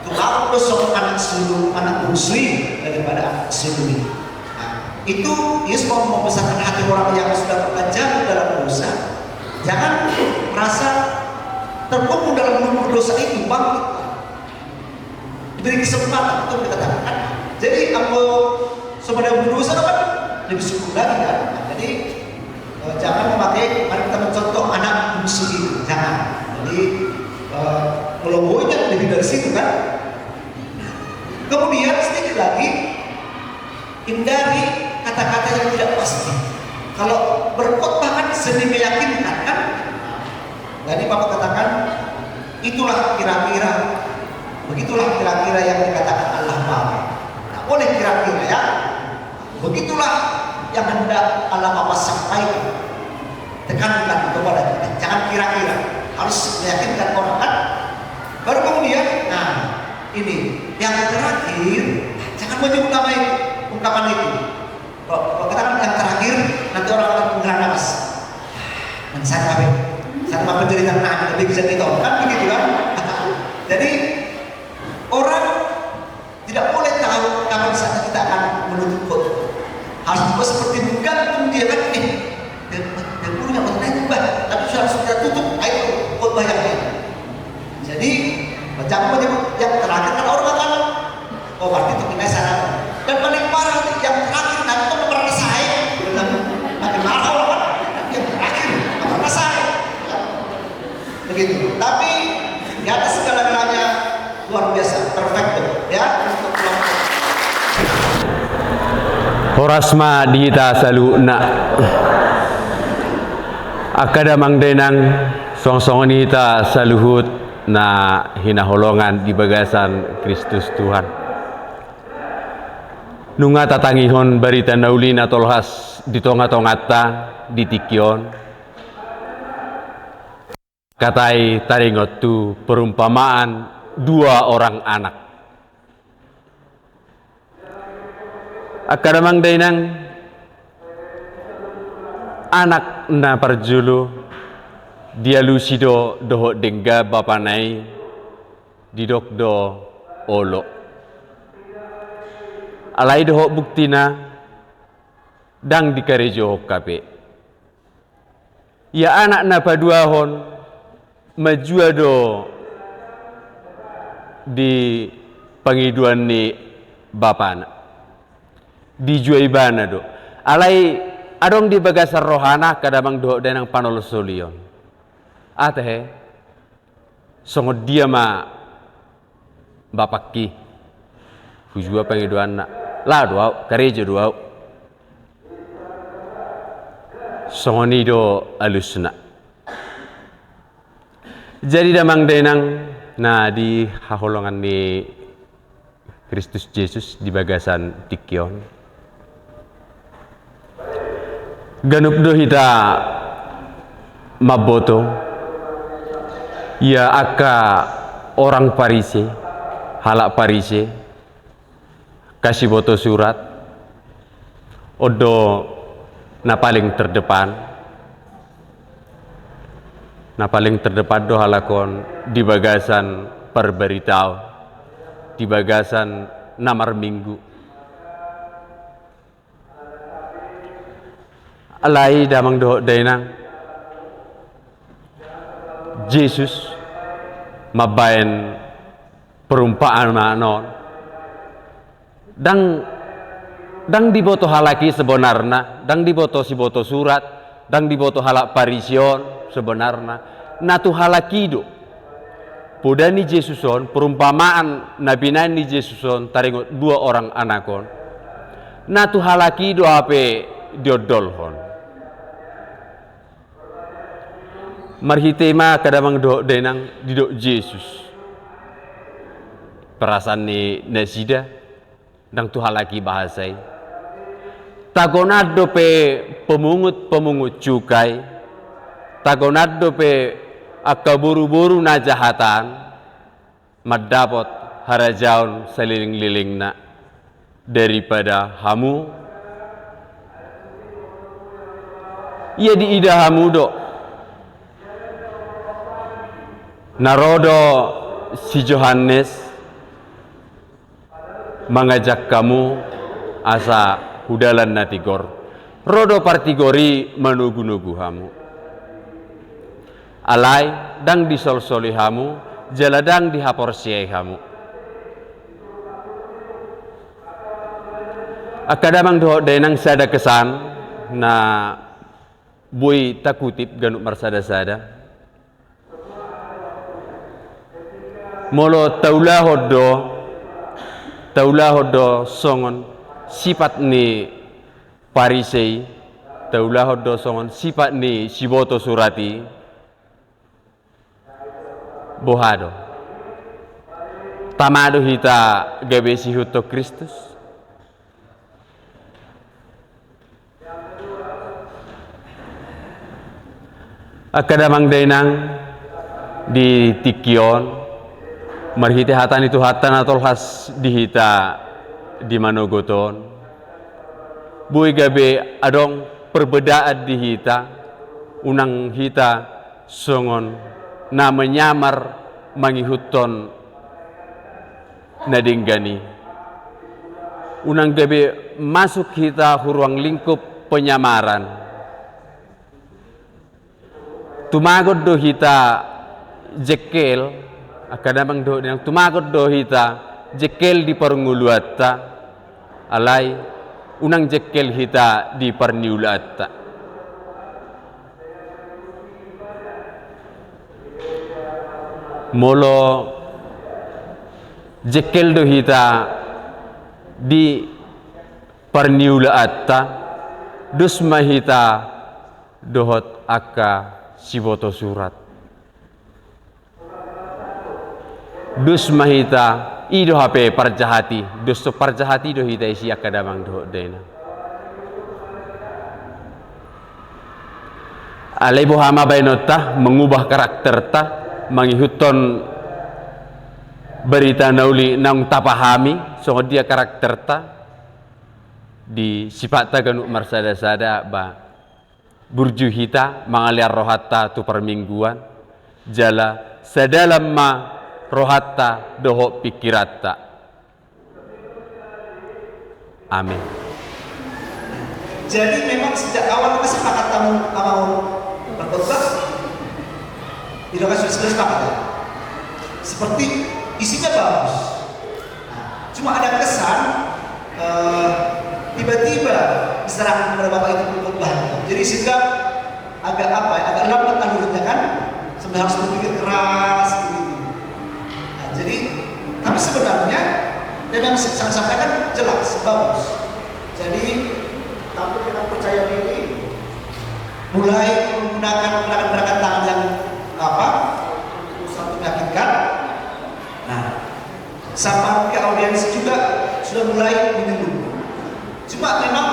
Itu aku dosong anak sulung, anak bungsu daripada anak sulung itu. Nah, itu Yesus mau membesarkan hati orang yang sudah terjatuh dalam dosa. Jangan merasa terkubur dalam lumpur dosa itu, bangkit. Diberi kesempatan untuk dikatakan. Jadi aku sebenarnya berdosa kan lebih syukur lagi kan. Nah, jadi jangan memakai, mari kita mencontoh anak bungsu itu, jangan. Jadi melombonya lebih dari situ kan. Kemudian sedikit lagi, hindari kata-kata yang tidak pasti. Kalau berkhotbah kan seni meyakinkan kan. Jadi Bapak katakan itulah kira-kira, begitulah kira-kira yang dikatakan Allah Bapa. Nah, boleh kira-kira ya. Begitulah yang hendak Allah Bapa sampaikan. Tekankan kepada kita. Jangan kira-kira, harus meyakinkan orang kan. Baru kemudian, nah ini yang terakhir, jangan menyebut nama itu, ungkapan itu. Kalau katakan yang terakhir, nanti orang akan menghela nafas. Saya apa penjeritan nah lebih bisa kita kan begitu kan. Jadi orang tidak boleh tahu kapan saat kita akan menutup khotbah. Harus juga seperti menggantung dia kan dan punya khotbah itu tapi harus kita tutup ayo khotbah yang lain. Jadi jangan menyebut yang terakhir kan orang akan berarti terkena sana. Dan paling parah yang terakhir nanti itu pernah saya makin marah orang yang terakhir pernah saya begitu. Tapi di atas segala-galanya luar biasa, perfect ya untuk kelompok. Horasma dita salu na akada mangdenang song-song nita saluhut na hinaholongan di bagasan Kristus Tuhan. Nunga tatangihon barita naulin atolhas di tonga-tongata di tikyon katai taringot tu perumpamaan dua orang anak. Akadamang dainang anak na parjulu dia lusido doho dengga bapanai didok do olo. Alai doho buktina dang dikarejo kape. Ya anak na paduahon majua do di pangiduan ni bapana dijuai bana do. Alai adong di bagasar rohana kadamang doho denang panol solion. Ate songod dia ma bapakki hujua pangiduan na la doau karejo doau songoni do alusna. Jadi damang denang na di haholongan ni Kristus Yesus di bagasan Tikion. Ganup do hita maboto ya aka orang Parise halak Parise kasih boto surat odo na paling terdepan do halakon di bagasan perberitau di bagasan namar minggu alai damang do dainang Yesus mabayan perumpaan non dang diboto halaki sebenarnya dang diboto si boto surat dang diboto halak parision sebenarnya natu halakido podani Yesuson perumpamaan nabinan ni Yesuson taringot dua orang anakon natu halakido ape diodolhon marhitema kadamang do denang didok Yesus perasaan ni nasida dang tu halaki bahasai tagonado pe pemungut cukai tagonado pe akaburu-buru na jahatan madapot harajaun seliling-liling na daripada hamu ia diida hamu do narodo si Yohanes mengajak kamu asa hudalan natigor rodo partigori manugu-nugu hamu alai dang disol-soli hamu jaladang dihaporsiai hamu akadamang doh denang sada kesan na bui takutip ganuk marsada-sada molo taulah hodo songon sifat ni Parisei taulah hodo songon sifat ni siboto surati bohado tamado hita gabe si huto Kristus akadamang dainang di Tikion marhiti hatan itu hatan atol has dihita di manogoton bui gabe adong perbedaan dihita unang hita songon na menyamar mangihuton nadinggani unang gabe masuk hita huruang lingkup penyamaran tumagot do hita jekel akadamang do yang tumagot do hita jekel di parnguluatta alai unang jekel hita di parniulatta molo jekel do hita di parniulatta dusma hita dohot akka siboto surat dus mahita ido hape parjahati dus to parjahati do hita isi akadamang do dena alai bohama bainota mengubah karakter ta mengikuton berita nauli nang tapahami so dia karakter ta di sifat ta ganuk marsada-sada ba burjuhita mangaliar rohatta tu permingguan jala sedalam ma rohatta doho pikiratta. Amin. Jadi memang sejak awal kesepakatan mau berkhotbah tidak sudah sepakat ya? Seperti isinya bagus. Cuma ada kesan tiba-tiba diserahkan kepada Bapak itu berkhotbah. Jadi sehingga agak apa ya, agak lambat alurnya kan, sebenarnya harus berpikir keras gitu. Nah, jadi tapi sebenarnya yang saya sampaikan jelas bagus. Jadi tampil dengan percaya diri, mulai menggunakan gerakan tangan yang sangat meyakinkan. Nah, sampai ke audiens juga sudah mulai menyeluruh. Cuma memang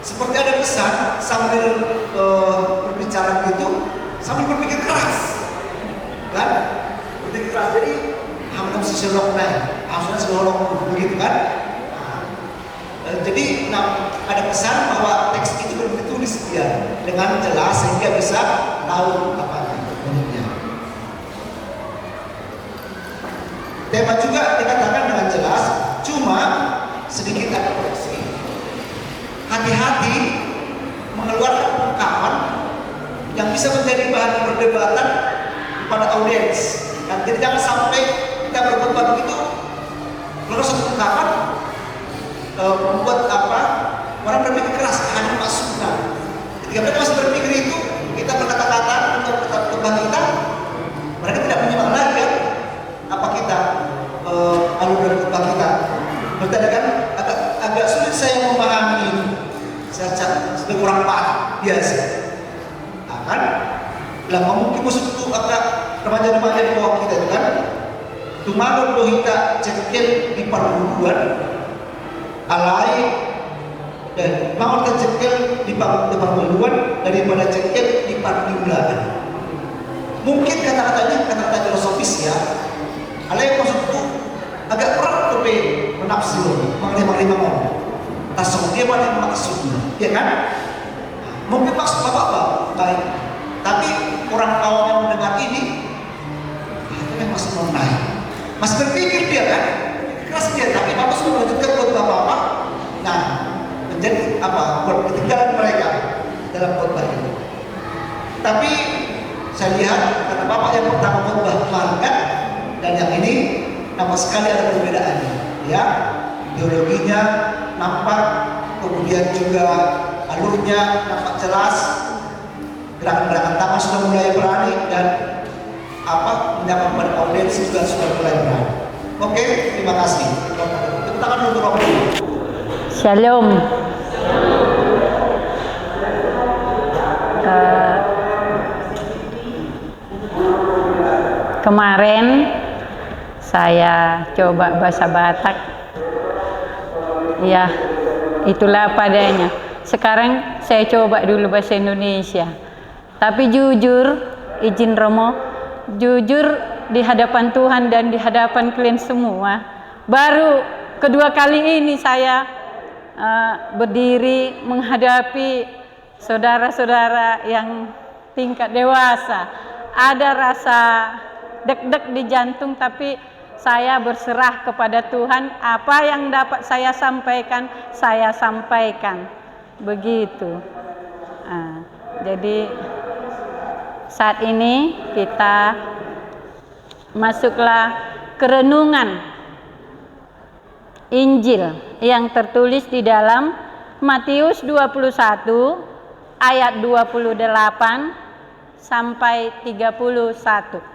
seperti ada kesan sambil berbicara gitu, sambil berpikir keras, kan? Berpikir keras jadi hampir seselok harusnya selolok begitu kan? Jadi ada kesan bahwa teks itu belum ditulis dia dengan jelas sehingga bisa tahu apa bentuknya. Tema juga dikatakan dengan jelas, cuma sedikit ada koreksi. Hati-hati mengeluarkan ungkapan yang bisa menjadi bahan perdebatan pada audiens. Dan jadi jangan sampai kita berkhotbah begitu lalu satu ungkapan membuat orang berpikir keras hanya masukan. Ketika mereka masih berpikir itu, kita berkata-kata untuk khotbah kita, mereka tidak menyimak lagi kan apa kita alur dari khotbah kita. Berarti kan agak sulit saya memahami ini sebagai orang biasa. Kan? Lah mungkin maksud itu agak remaja-remaja di bawah kita itu kan. Tumalon lohita cekel di parbuan alai dan mau tercekel di parbuan daripada cekel di parbulan. Mungkin kata-katanya kata-kata filosofis ya. Alai maksud itu agak berat lebih menafsir mengenai ngomong. Tasawuf dia mana maksudnya, ya kan? Mungkin maksud bapak baik, tapi orang awam yang mendengar ini akhirnya masih mau naik, masih berpikir dia kan, keras dia, tapi bapak sudah melanjutkan khotbah bapak. Nah, menjadi buat ketinggalan mereka dalam khotbah ini. Tapi saya lihat karena bapak yang pertama khotbah kemarin kan, dan yang ini nampak sekali ada perbedaannya, ya. Ideologinya nampak, kemudian juga alurnya nampak jelas, gerakan-gerakan tangan sudah mulai berani dan menyapa pada audiens juga sudah mulai berani. Oke, terima kasih. Tepuk tangan dulu Rob. Shalom. Kemarin saya coba bahasa Batak. Ya, itulah padanya. Sekarang saya coba dulu bahasa Indonesia. Tapi jujur, izin Romo, jujur di hadapan Tuhan dan di hadapan kalian semua, baru kedua kali ini saya berdiri menghadapi saudara-saudara yang tingkat dewasa. Ada rasa deg-deg di jantung, tapi saya berserah kepada Tuhan, apa yang dapat saya sampaikan, begitu. Jadi saat ini kita masuklah ke renungan Injil yang tertulis di dalam Matius 21 ayat 28 sampai 31.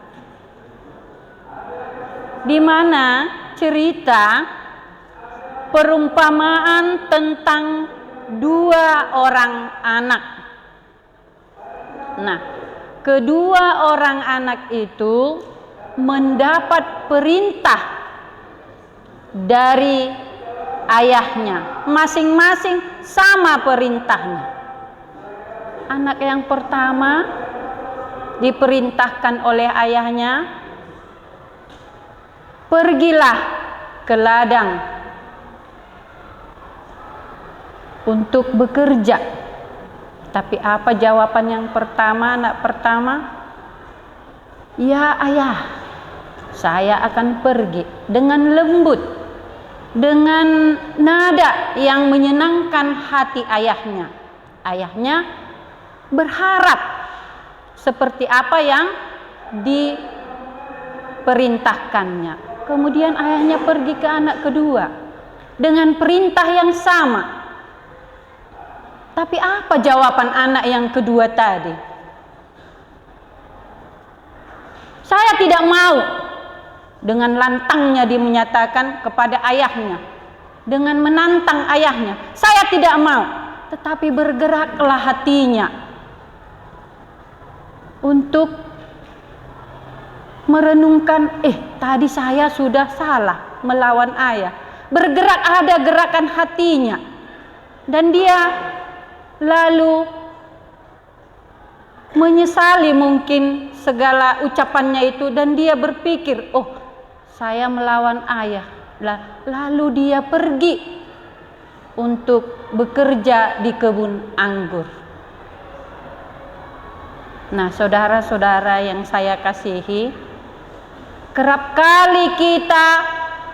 Di mana cerita perumpamaan tentang dua orang anak. Nah, kedua orang anak itu mendapat perintah dari ayahnya, masing-masing sama perintahnya. Anak yang pertama diperintahkan oleh ayahnya, pergilah ke ladang untuk bekerja. Tapi apa jawaban yang pertama, anak pertama? Ya ayah, saya akan pergi, dengan lembut, dengan nada yang menyenangkan hati ayahnya. Ayahnya berharap seperti apa yang diperintahkannya. Kemudian ayahnya pergi ke anak kedua dengan perintah yang sama. Tapi apa jawaban anak yang kedua tadi? Saya tidak mau. Dengan lantangnya dia menyatakan kepada ayahnya, dengan menantang ayahnya, saya tidak mau. Tetapi bergeraklah hatinya untuk merenungkan, tadi saya sudah salah melawan ayah. Bergerak, ada gerakan hatinya. Dan dia lalu menyesali mungkin segala ucapannya itu, dan dia berpikir, saya melawan ayah. Lalu dia pergi untuk bekerja di kebun anggur. Nah, saudara-saudara yang saya kasihi, kerap kali kita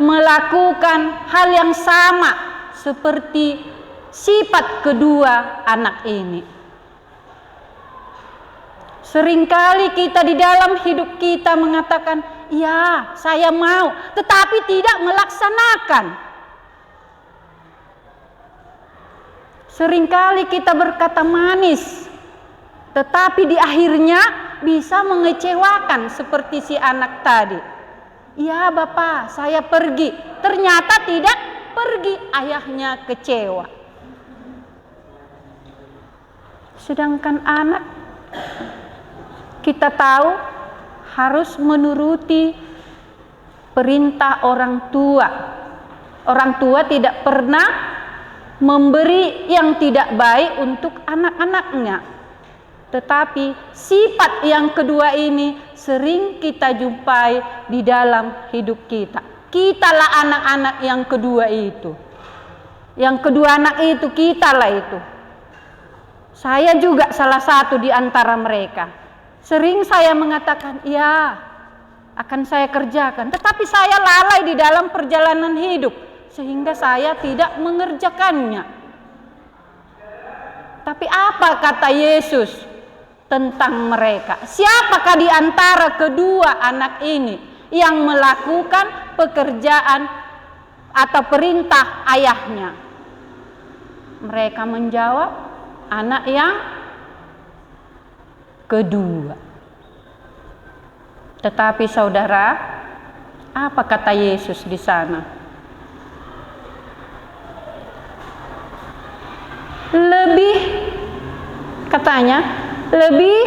melakukan hal yang sama seperti sifat kedua anak ini. Seringkali kita di dalam hidup kita mengatakan, ya saya mau, tetapi tidak melaksanakan. Seringkali kita berkata manis, tetapi di akhirnya bisa mengecewakan seperti si anak tadi. Ya Bapak, saya pergi. Ternyata tidak pergi, ayahnya kecewa. Sedangkan anak, kita tahu harus menuruti perintah orang tua. Orang tua tidak pernah memberi yang tidak baik untuk anak-anaknya. Tetapi sifat yang kedua ini sering kita jumpai di dalam hidup kita. Kitalah anak-anak yang kedua itu. Yang kedua anak itu, kitalah itu. Saya juga salah satu di antara mereka. Sering saya mengatakan, ya akan saya kerjakan. Tetapi saya lalai di dalam perjalanan hidup, sehingga saya tidak mengerjakannya. Tapi apa kata Yesus tentang mereka? Siapakah di antara kedua anak ini yang melakukan pekerjaan atau perintah ayahnya? Mereka menjawab, anak yang kedua. Tetapi saudara, apa kata Yesus di sana? Lebih, katanya, lebih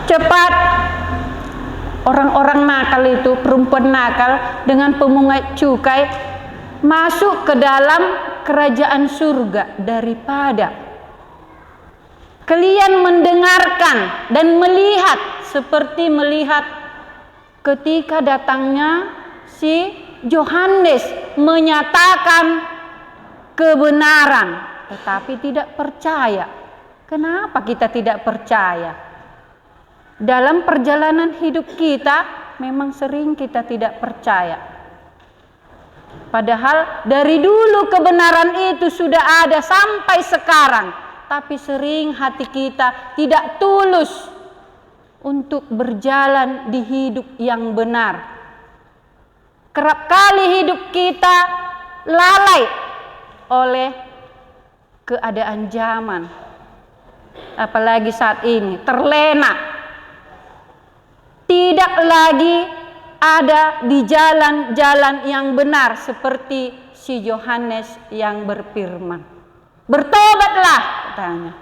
cepat orang-orang nakal itu, perempuan nakal dengan pemungut cukai, masuk ke dalam kerajaan surga daripada kalian mendengarkan dan melihat seperti melihat ketika datangnya si Yohanes menyatakan kebenaran, tetapi tidak percaya. Kenapa kita tidak percaya? Dalam perjalanan hidup kita memang sering kita tidak percaya. Padahal dari dulu kebenaran itu sudah ada sampai sekarang, tapi sering hati kita tidak tulus untuk berjalan di hidup yang benar. Kerap kali hidup kita lalai oleh keadaan zaman, apalagi saat ini terlena, tidak lagi ada di jalan-jalan yang benar seperti si Yohanes yang berfirman, bertobatlah katanya.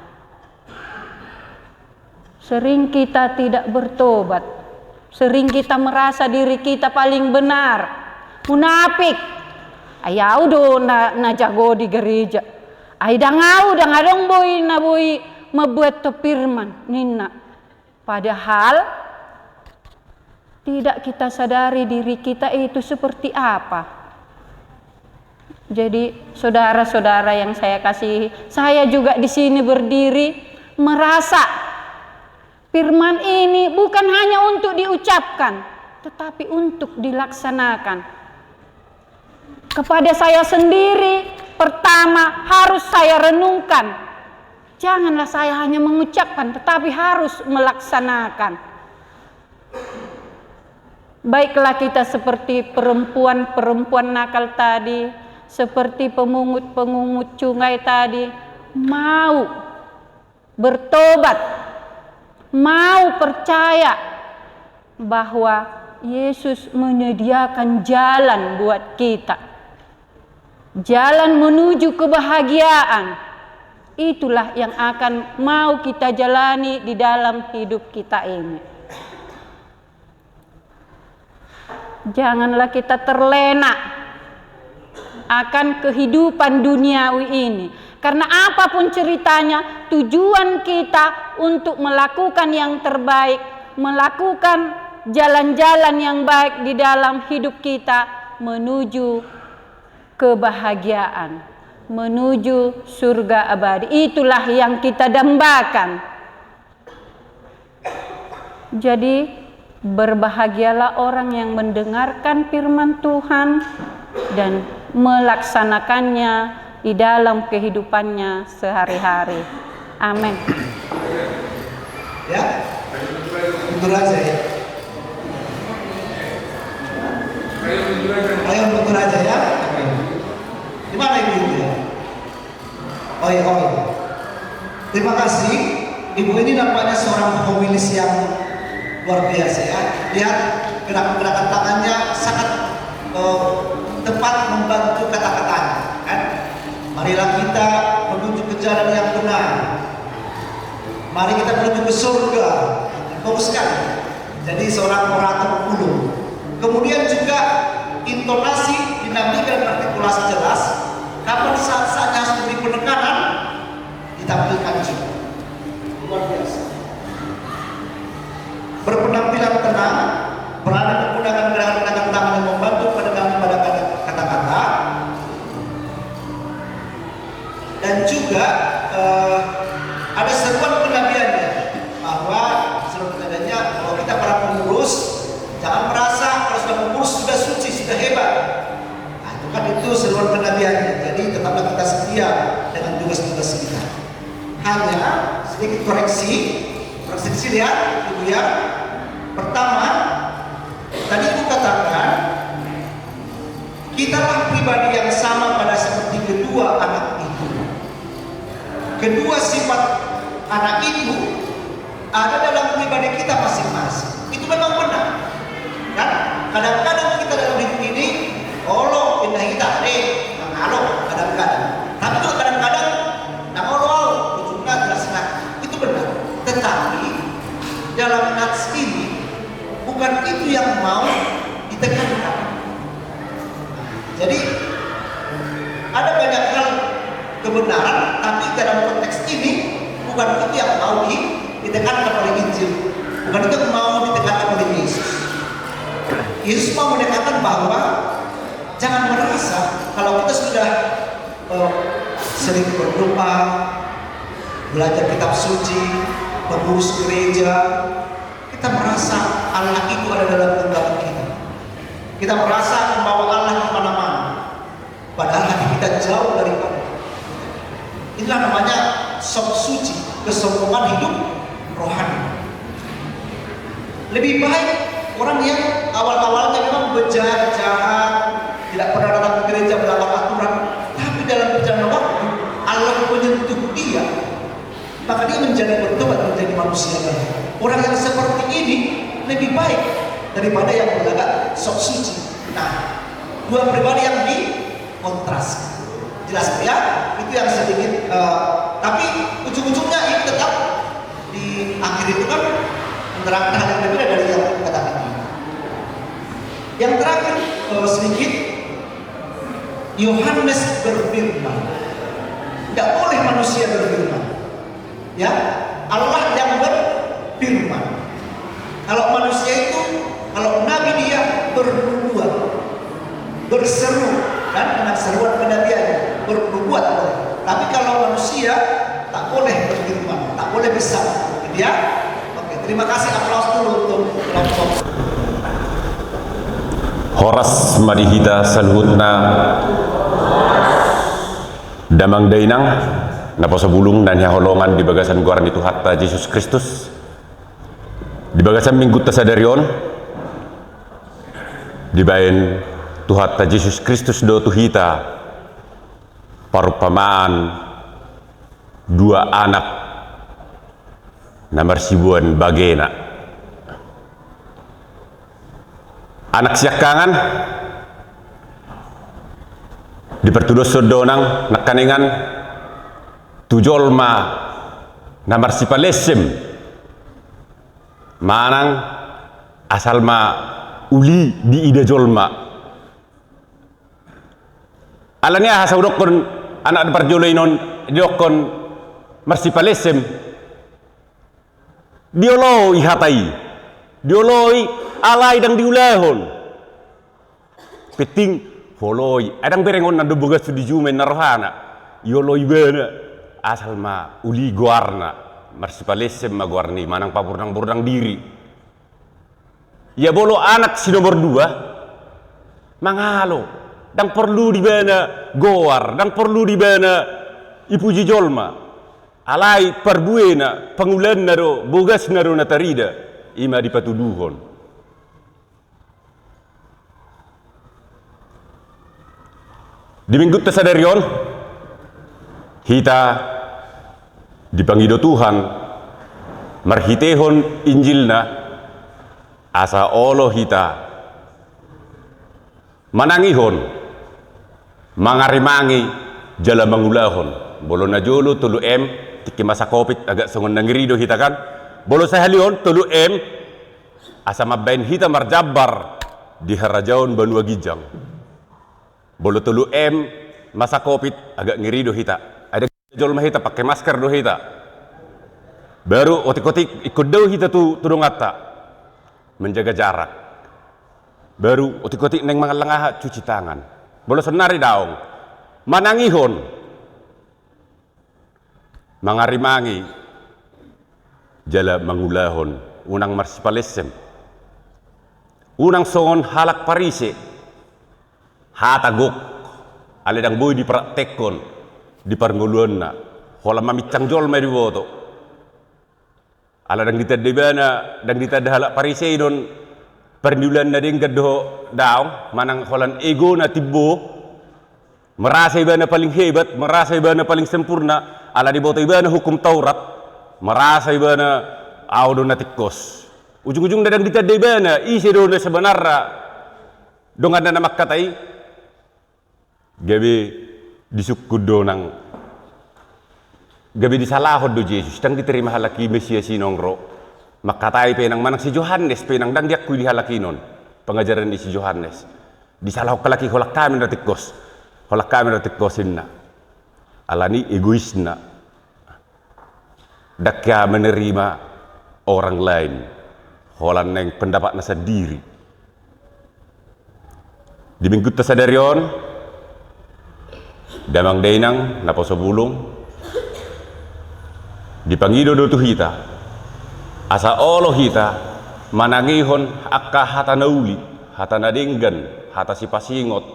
Sering kita tidak bertobat, sering kita merasa diri kita paling benar, munafik. Ya udah na jago di gereja, Ai dangau dangadong boy na boy membuat to firman nina. Padahal tidak kita sadari diri kita itu seperti apa. Jadi saudara-saudara yang saya kasihi, saya juga di sini berdiri merasa firman ini bukan hanya untuk diucapkan, tetapi untuk dilaksanakan. Kepada saya sendiri, pertama harus saya renungkan. Janganlah saya hanya mengucapkan, tetapi harus melaksanakan. Baiklah kita seperti perempuan-perempuan nakal tadi, seperti pemungut-pemungut cungai tadi, mau bertobat, mau percaya bahwa Yesus menyediakan jalan buat kita. Jalan menuju kebahagiaan. Itulah yang akan mau kita jalani di dalam hidup kita ini. Janganlah kita terlena akan kehidupan duniawi ini. Karena apapun ceritanya, tujuan kita untuk melakukan yang terbaik, melakukan jalan-jalan yang baik di dalam hidup kita menuju kebahagiaan, menuju surga abadi. Itulah yang kita dambakan. Jadi berbahagialah orang yang mendengarkan firman Tuhan dan melaksanakannya di dalam kehidupannya sehari-hari. Amin. Ya, mundur aja ya. Ayo mundur aja ya. Gimana ibu ya? Oi. Terima kasih. Ibu ini nampaknya seorang homilis yang luar biasa ya. Lihat gerakan-gerakan tangannya sangat tepat membantu kata-katanya. Kan? Marilah kita menuju ke jalan yang benar. Mari kita menuju ke surga. Bagus sekali. Jadi seorang orator ulung. Kemudian juga intonasi, dinamika dan artikulasi jelas. Kapan saat-saatnya harus diberi penekanan, ditampilkan juga. Luar biasa. Berpenampilan tenang, berani menggunakan gerakan-gerakan tangan yang membantu penekanan pada kata-kata. Dan juga ada seruan kenabiannya bahwa seruan kenabiannya bahwa kita para pengurus jangan merasa kalau sudah pengurus sudah suci, sudah hebat. Nah, itu kan itu seruan kenabiannya. Jadi tetaplah kita setia dengan tugas-tugas kita. Hanya sedikit koreksi lihat ibu ya. Pertama, tadi ibu katakan kitalah pribadi yang sama pada seperti kedua anak itu. Kedua sifat anak itu ada dalam pribadi kita masing-masing. Itu memang benar. Kan? Kadang-kadang kita dalam hidup ini Allah pindah kita mengalok kadang-kadang. Tapi juga kadang-kadang Allah ujungnya jelas itu benar. Tetapi dalam nats ini bukan itu yang mau ditekankan. Jadi ada banyak hal kebenaran, tapi dalam konteks ini bukan itu yang mau ditekankan oleh Injil, bukan itu yang mau ditekankan oleh Yesus. Yesus mau menekankan bahwa jangan merasa kalau kita sudah sering berdoa, belajar kitab suci, pengurus gereja, kita merasa Allah itu ada dalam genggaman kita. Kita merasa membawa Allah kemana-mana, padahal hati kita jauh dari Allah. Inilah namanya sok suci, kesombongan hidup rohani. Lebih baik orang yang awal-awalnya memang bejat, jahat, tidak pernah datang ke gereja, melanggar aturan, tapi dalam perjalanan waktu Allah menyentuh dia, maka dia menjadi bertobat, menjadi manusia baru. Orang yang seperti ini lebih baik daripada yang berlagak sok suci. Nah, dua pribadi yang dikontras. Jelas ya? Itu yang sedikit. Tapi ujung-ujungnya ini tetap di akhir itu kan menerangkan hal yang berbeda dari yang dikatakan ini. Yang terakhir sedikit, Yohanes berfirman. Tidak boleh manusia berfirman. Ya, Allah yang berfirman. Kalau manusia itu, kalau Nabi dia bernubuat, berseru, dan dengan seruan kenabian bernubuat. Tapi kalau manusia tak boleh berfirman, tak boleh bersama. Ya, oke. Terima kasih, aplaus dulu untuk kelompok. Horas madihita salhutna damang dainang naposa bulung dan holongan di bagasan guaran itu hatta Yesus Kristus di bagasan minggu tasadarion di bayan tuhatta Yesus Kristus do tuhita parupamaan dua anak namar sibuan bagena anak siakangan dipertuduh sodonang nakaningan tujolma namar sipalesim manang asalma uli di ida jolma alanya hasa udokon anak parjolainon diokon marsipalesim dioloi hatai dioloi alai dang diulahon peting foloi adang berengon nando boga studi jumen narohana yoloi bena asal ma uli guarna marsipalesem ma guarni manang papurdang-purdang diri ya bolo anak si nomor 2 mangalo dang perlu di bena goar dang perlu di bena ipuji jolma alai perbuena pangulan naro bogas naro natarida ima dipatuduhon di minggu tasadarion kita dipangido Tuhan marhitehon Injilna asa olo kita manangihon mangarimangi jala mangulahon bolo na jolo tulu tiki masa kopit agak songon nangirido kita kan bolo sahalion tulu asa mabain kita marjabar di harajaon Banua Gijang bolo tulu masa kopit agak ngirido kita ada jolma kita pakai masker do kita baru otik-otik ikut do kita tu tudung ata menjaga jarak baru otik-otik neng mangalangah cuci tangan bolo senari daong manangihon mangarimangi jala mangulahon unang marsipalesem unang songon halak parise hatagok aledang boy dipraktekon di parnguluan na hola mamicang jol meri woto aladang ditadebana dang ditadahalak parise don perndulan na ding gadho daong manang holan ego na tibbo merasa ibana paling hebat merasa ibana paling sempurna ala di boto ibana hukum Taurat merasa ibana audo na tikkos ujung-ujung dadang ditadebana isi do na sebenarnya dongan na makkatai gabi disukkudo nang gabi disalahod do Jesus dang diterima halaki Mesias sinongro makatai penang manang si Yohanes penang dang diakui dihalakinon pengajaran di si Yohanes disalahok kalaki holak kami ratikkosin na alani egois na dakya menerima orang lain holan neng pendapat na sendiri di minggu tasadarion damang dainang naposo bulung dipangido do hita asa olo hita manangihon akka hata nauli hata nadinggan hata si pasingot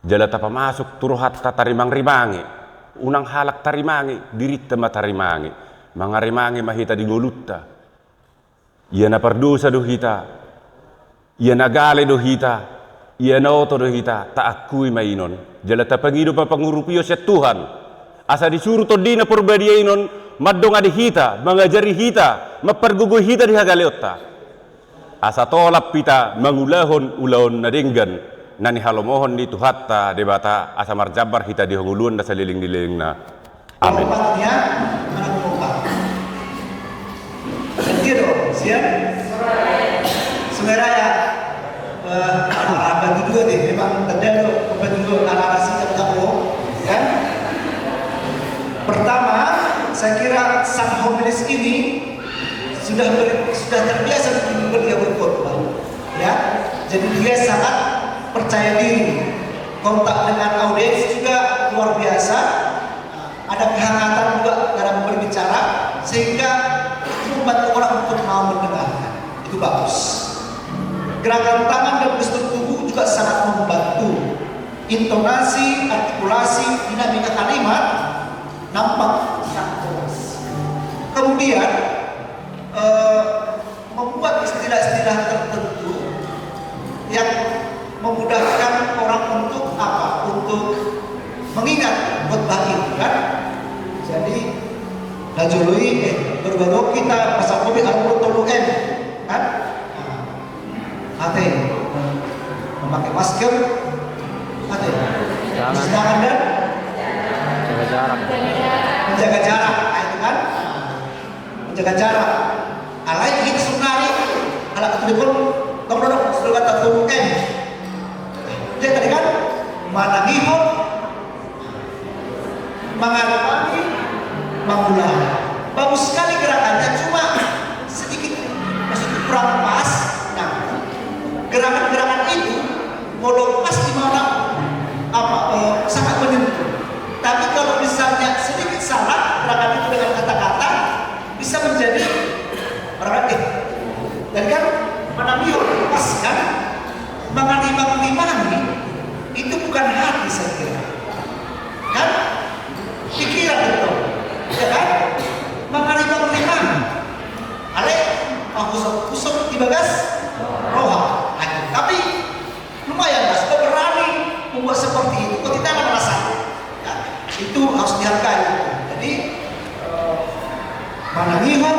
jala tapa masuk turu hata tarimang-rimangi unang halak tarimangi dirita matarimangi mangarimangi mahita di golutta iya na pardosa do hita iya nagale do hita iya naoto do hita ta akui mainon jala tapangido pa pangurupio sa Tuhan asa disuruh to dina purbadiainon maddong adi hita mangajari hita mapargugoy hita di hagaleotta asa tolap pita mangulahon ulahon nadinggan nani halomohon di tuhatta debata asa marjabar hita di honguluan da saliling-liling na amin siap semerah ya bagi dua deh memang terdado bagi dua anak-anak sikap kamu kan Pertama, saya kira sang homilis ini sudah terbiasa dia berkhotbah, ya. Jadi dia sangat percaya diri. Kontak dengan audiens juga luar biasa. Ada kehangatan juga dalam berbicara, sehingga itu membantu orang untuk mau mendengarkan. Itu bagus. Gerakan tangan dan gestur tubuh juga sangat membantu. Intonasi, artikulasi, dinamika kalimat nampak sangat jelas. Kemudian membuat istilah-istilah tertentu yang memudahkan orang untuk apa? Untuk mengingat khotbah ini, kan? Jadi najului berbaro kita pasal kopi harus tolong kan? Ate memakai masker, ate jangan dan Jaga jarak. menjaga jarak, itu kan? Menjaga jarak. Alai kita sunari, ala telepon, tolong sudah kata tolong dia tadi kan manangihon, mengalami, mengulang. Bagus sekali gerakannya, cuma sedikit maksudnya kurang pas. Nah, gerakan-gerakan itu kalau pas di mana sangat menyentuh. Tapi kalau misalnya sedikit salah gerakan itu dengan kata-kata bisa menjadi orang dan kan manangihon pas kan mengalami itu bukan hati saya kira, kan? Pikiran itu, ya kan? Mengalami ale kusuk di bagas roha. Tapi lumayan lah, sudah berani membuat seperti itu. Kok kita nggak merasa? Ya, itu harus dihargai. Jadi manangihon,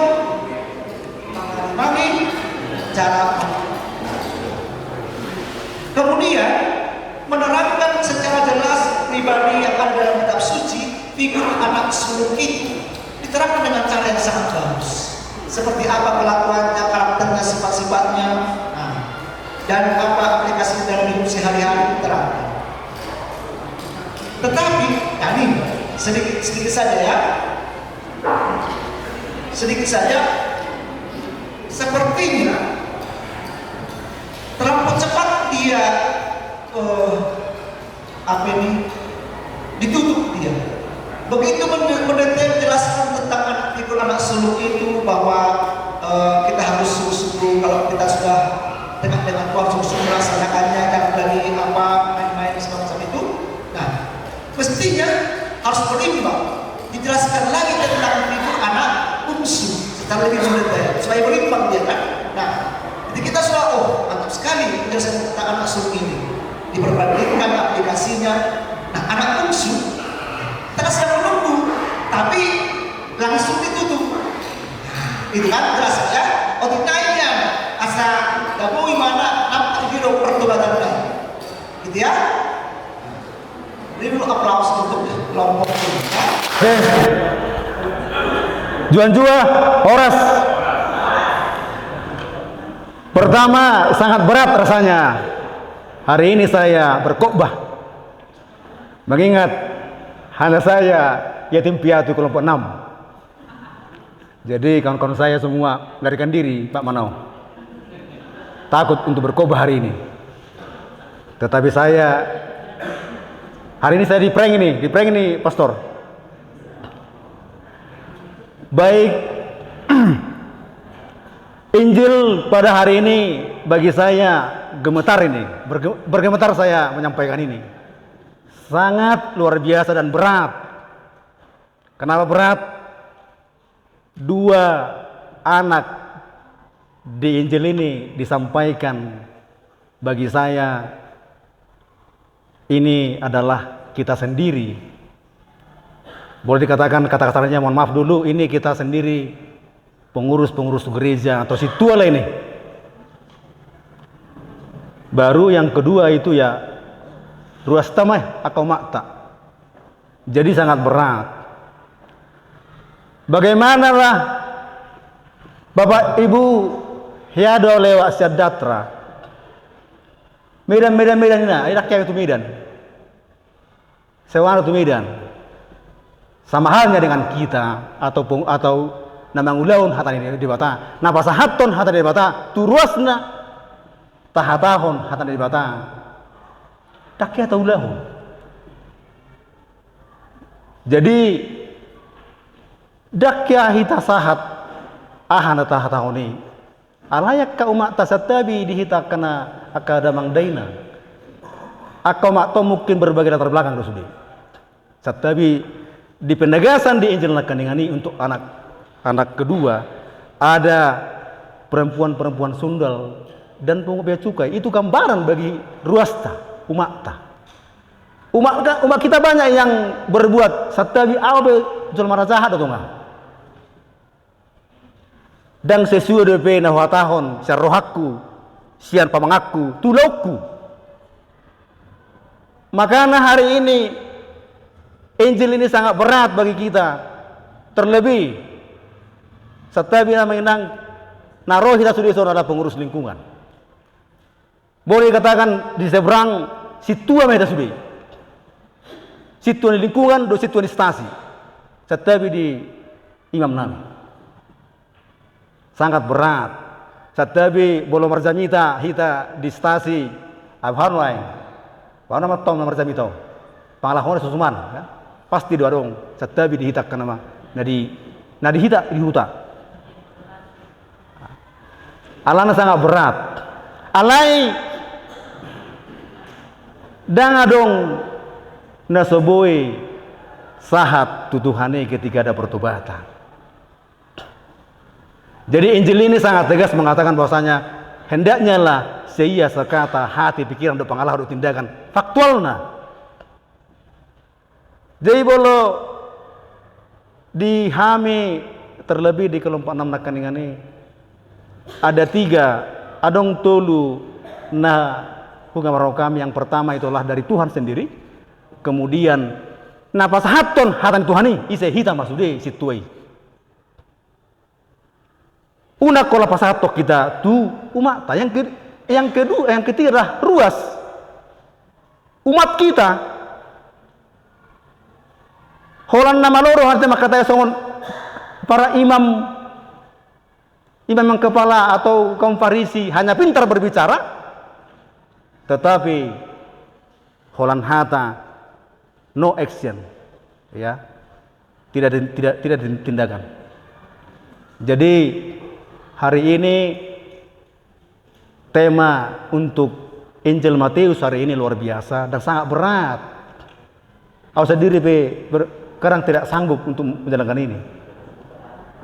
mengalami cara. Kemudian menerangkan secara jelas pribadi yang ada dalam kitab suci, figur anak sulung itu diterangkan dengan cara yang sangat bagus. Seperti apa kelakuannya, karakternya, sifat-sifatnya, dan apa aplikasi dalam hidup sehari-hari diterangkan. Tetapi, ini sedikit saja ya, sedikit saja. Sepertinya terlalu cepat dia ditutup dia. Begitu mendetail jelaskan tentang figur anak sulung itu, bahwa kita harus sungguh-sungguh kalau kita sudah dengan Tuhan sungguh-sungguh melaksanakannya, jangan lagi main-main semacam itu. Nah, mestinya harus berimbang. Dijelaskan lagi tentang figur anak bungsu secara lebih mendetail supaya berimbang dia, kan? Nah, jadi kita sudah mantap sekali penjelasan tentang anak sulung ini, diperbandingkan aplikasinya. Nah, anak bungsu kita sedang menunggu, tapi langsung ditutup. Itu kan jelas ya. Naiknya asa gabui mana nampak video pertobatan lain, gitu ya. Beri dulu aplaus untuk kelompok ini. Juan-Jua, Horas. Pertama, sangat berat rasanya. Hari ini saya berkhotbah mengingat anak saya yatim piatu kelompok 6. Jadi kawan-kawan saya semua melarikan diri, Pak Manau. Takut untuk berkhotbah hari ini. Tetapi hari ini saya di prank ini, Pastor. Baik, Injil pada hari ini bagi saya gemetar ini, bergemetar saya menyampaikan ini. Sangat luar biasa dan berat. Kenapa berat? 2 anak di Injil ini disampaikan bagi saya ini adalah kita sendiri. Boleh dikatakan kata kasarnya, mohon maaf dulu, ini kita sendiri pengurus gereja atau situala ini. Baru yang kedua itu ya ruas tamai atau makta. Jadi sangat berat. Bagaimanalah Bapak Ibu hiado lewat Syadatra. Medan ini, rakyat itu Medan. Sewan itu Medan. sama halnya dengan kita atau namang ulaun hatani di bata na pasahaton hatani di bata turuasna tahatahon hatani di bata takya atau ulahun. Jadi dakya hita sahat ahana tahatahoni alayak ka umat tasatabi dihita kana akadamang daina akau mak mungkin berbagai latar belakang sudah. Tetapi di penegasan di Injil Nakandingani untuk anak kedua ada perempuan-perempuan sundal dan pungut bea cukai, itu gambaran bagi ruasta umat kita banyak yang berbuat satabi albe jelma jahat atau enggak dan sesuai dengan nahwatahon syarrohaku sian pamangaku tulauku. Makanya hari ini Injil ini sangat berat bagi kita, terlebih setabi menang naroh kita sudah ada pengurus lingkungan. Boleh katakan di seberang situa mereka sudah situa di lingkungan, do situa di stasi, setabi di Imam Nami sangat berat. Setabi bolong marjamita hita di stasi abhanwai, wana matom na marjamita, pangalahon susuman. Ya? Pasti dua dong, setabi dihitak nama nadi hita dihuta. Alana sangat berat. Alai dangadong nasoboi sahat tutuhane ketika ada pertobatan. Jadi Injil ini sangat tegas mengatakan bahwasanya hendaknya lah seia sekata hati pikiran do pangalah do tindakan faktualna. Jadi bolo di Hami terlebih di kelompok 6 Nakandingani ada 3 adong tolu na hugam rokam. Yang pertama itulah dari Tuhan sendiri, kemudian napas haton hatan Tuhani ise hitam masude situai una kola pasatok kita tu umat yang kedua yang ketiga adalah ruas umat kita. Holan nama loro artinya makataya songon para imam yang kepala atau kaum Farisi hanya pintar berbicara, tetapi holan hata no action, ya, tidak tindakan. Jadi hari ini tema untuk Injil Matius hari ini luar biasa dan sangat berat. Aku sendiri kadang tidak sanggup untuk menjalankan ini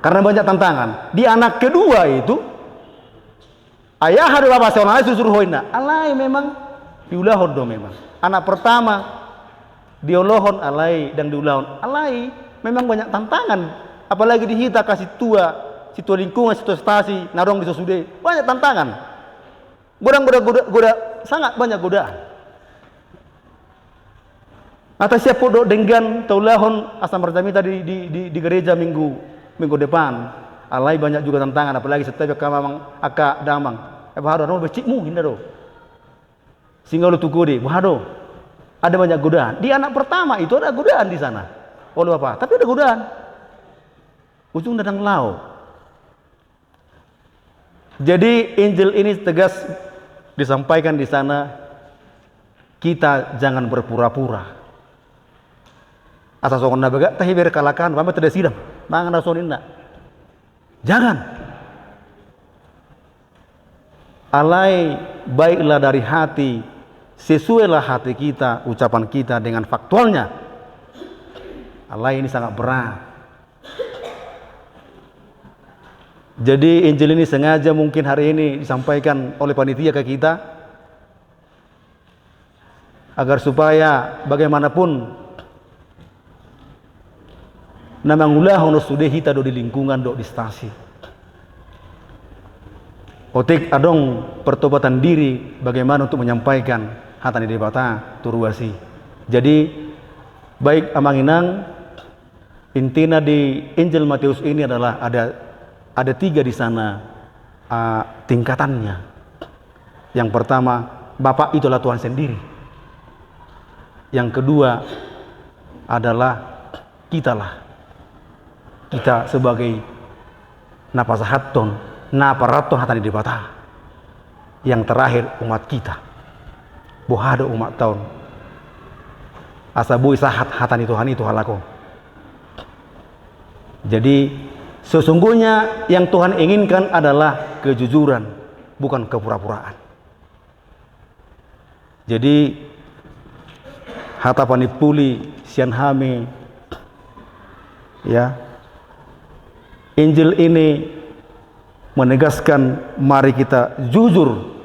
karena banyak tantangan. Di anak kedua itu ayah hari bapak seorang suruh hoina alai memang diulahon do memang. Anak pertama diolohon alai dan diulahon alai memang banyak tantangan, apalagi dihita kasih tua situ lingkungan situ stasi narong di sesude banyak tantangan, goda sangat banyak godaan. Atas siapa dok dengan taulahon asam marjamita di gereja minggu depan. Alai banyak juga tantangan, apalagi setiap kamang aka damang. Bahado no becikmu hinda do. Sehingga lu tukudi, bahado. Ada banyak godaan. Di anak pertama itu ada godaan di sana. Oleh apa? Tapi ada godaan. Ujung dadang lau. Jadi Injil ini tegas disampaikan di sana, kita jangan berpura-pura. Asal songon nabaga tahi berkalakan pamit tidak sidang mangan nasoninna jangan alai baiklah dari hati, sesuailah hati kita, ucapan kita dengan faktualnya. Alai ini sangat berat. Jadi Injil ini sengaja mungkin hari ini disampaikan oleh panitia ke kita agar supaya bagaimanapun namangulah hono sudah hita do di lingkungan do di stasi. Otik adong pertobatan diri bagaimana untuk menyampaikan hatani debata turuasi. Jadi baik amanginang intina di Injil Matius ini adalah ada 3 di sana tingkatannya. Yang pertama, Bapa itulah Tuhan sendiri. Yang kedua adalah kita sebagai napasahaton, naparaton hatani debata, yang terakhir umat kita, bohado umat tahun, asabui sahat hatani Tuhan itu halako. Jadi sesungguhnya yang Tuhan inginkan adalah kejujuran, bukan kepura-puraan. Jadi hatapani puli sian hame, ya, Injil ini menegaskan mari kita jujur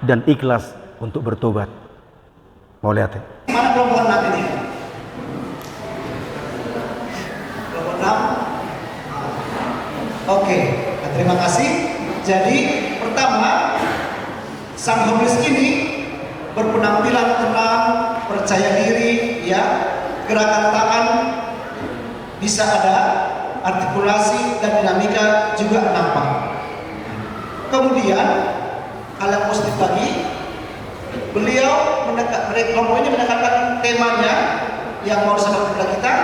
dan ikhlas untuk bertobat. Mau lihat ya? Mana kelompok 6 ini? Kelompok 6. Oke, terima kasih. Jadi pertama, sang homilis ini berpenampilan tenang, percaya diri, ya, gerakan tangan bisa ada, artikulasi dan dinamika juga nampak. Kemudian hal yang positif lagi, beliau kelompok ini menekankan temanya yang mau disampaikan kepada kita,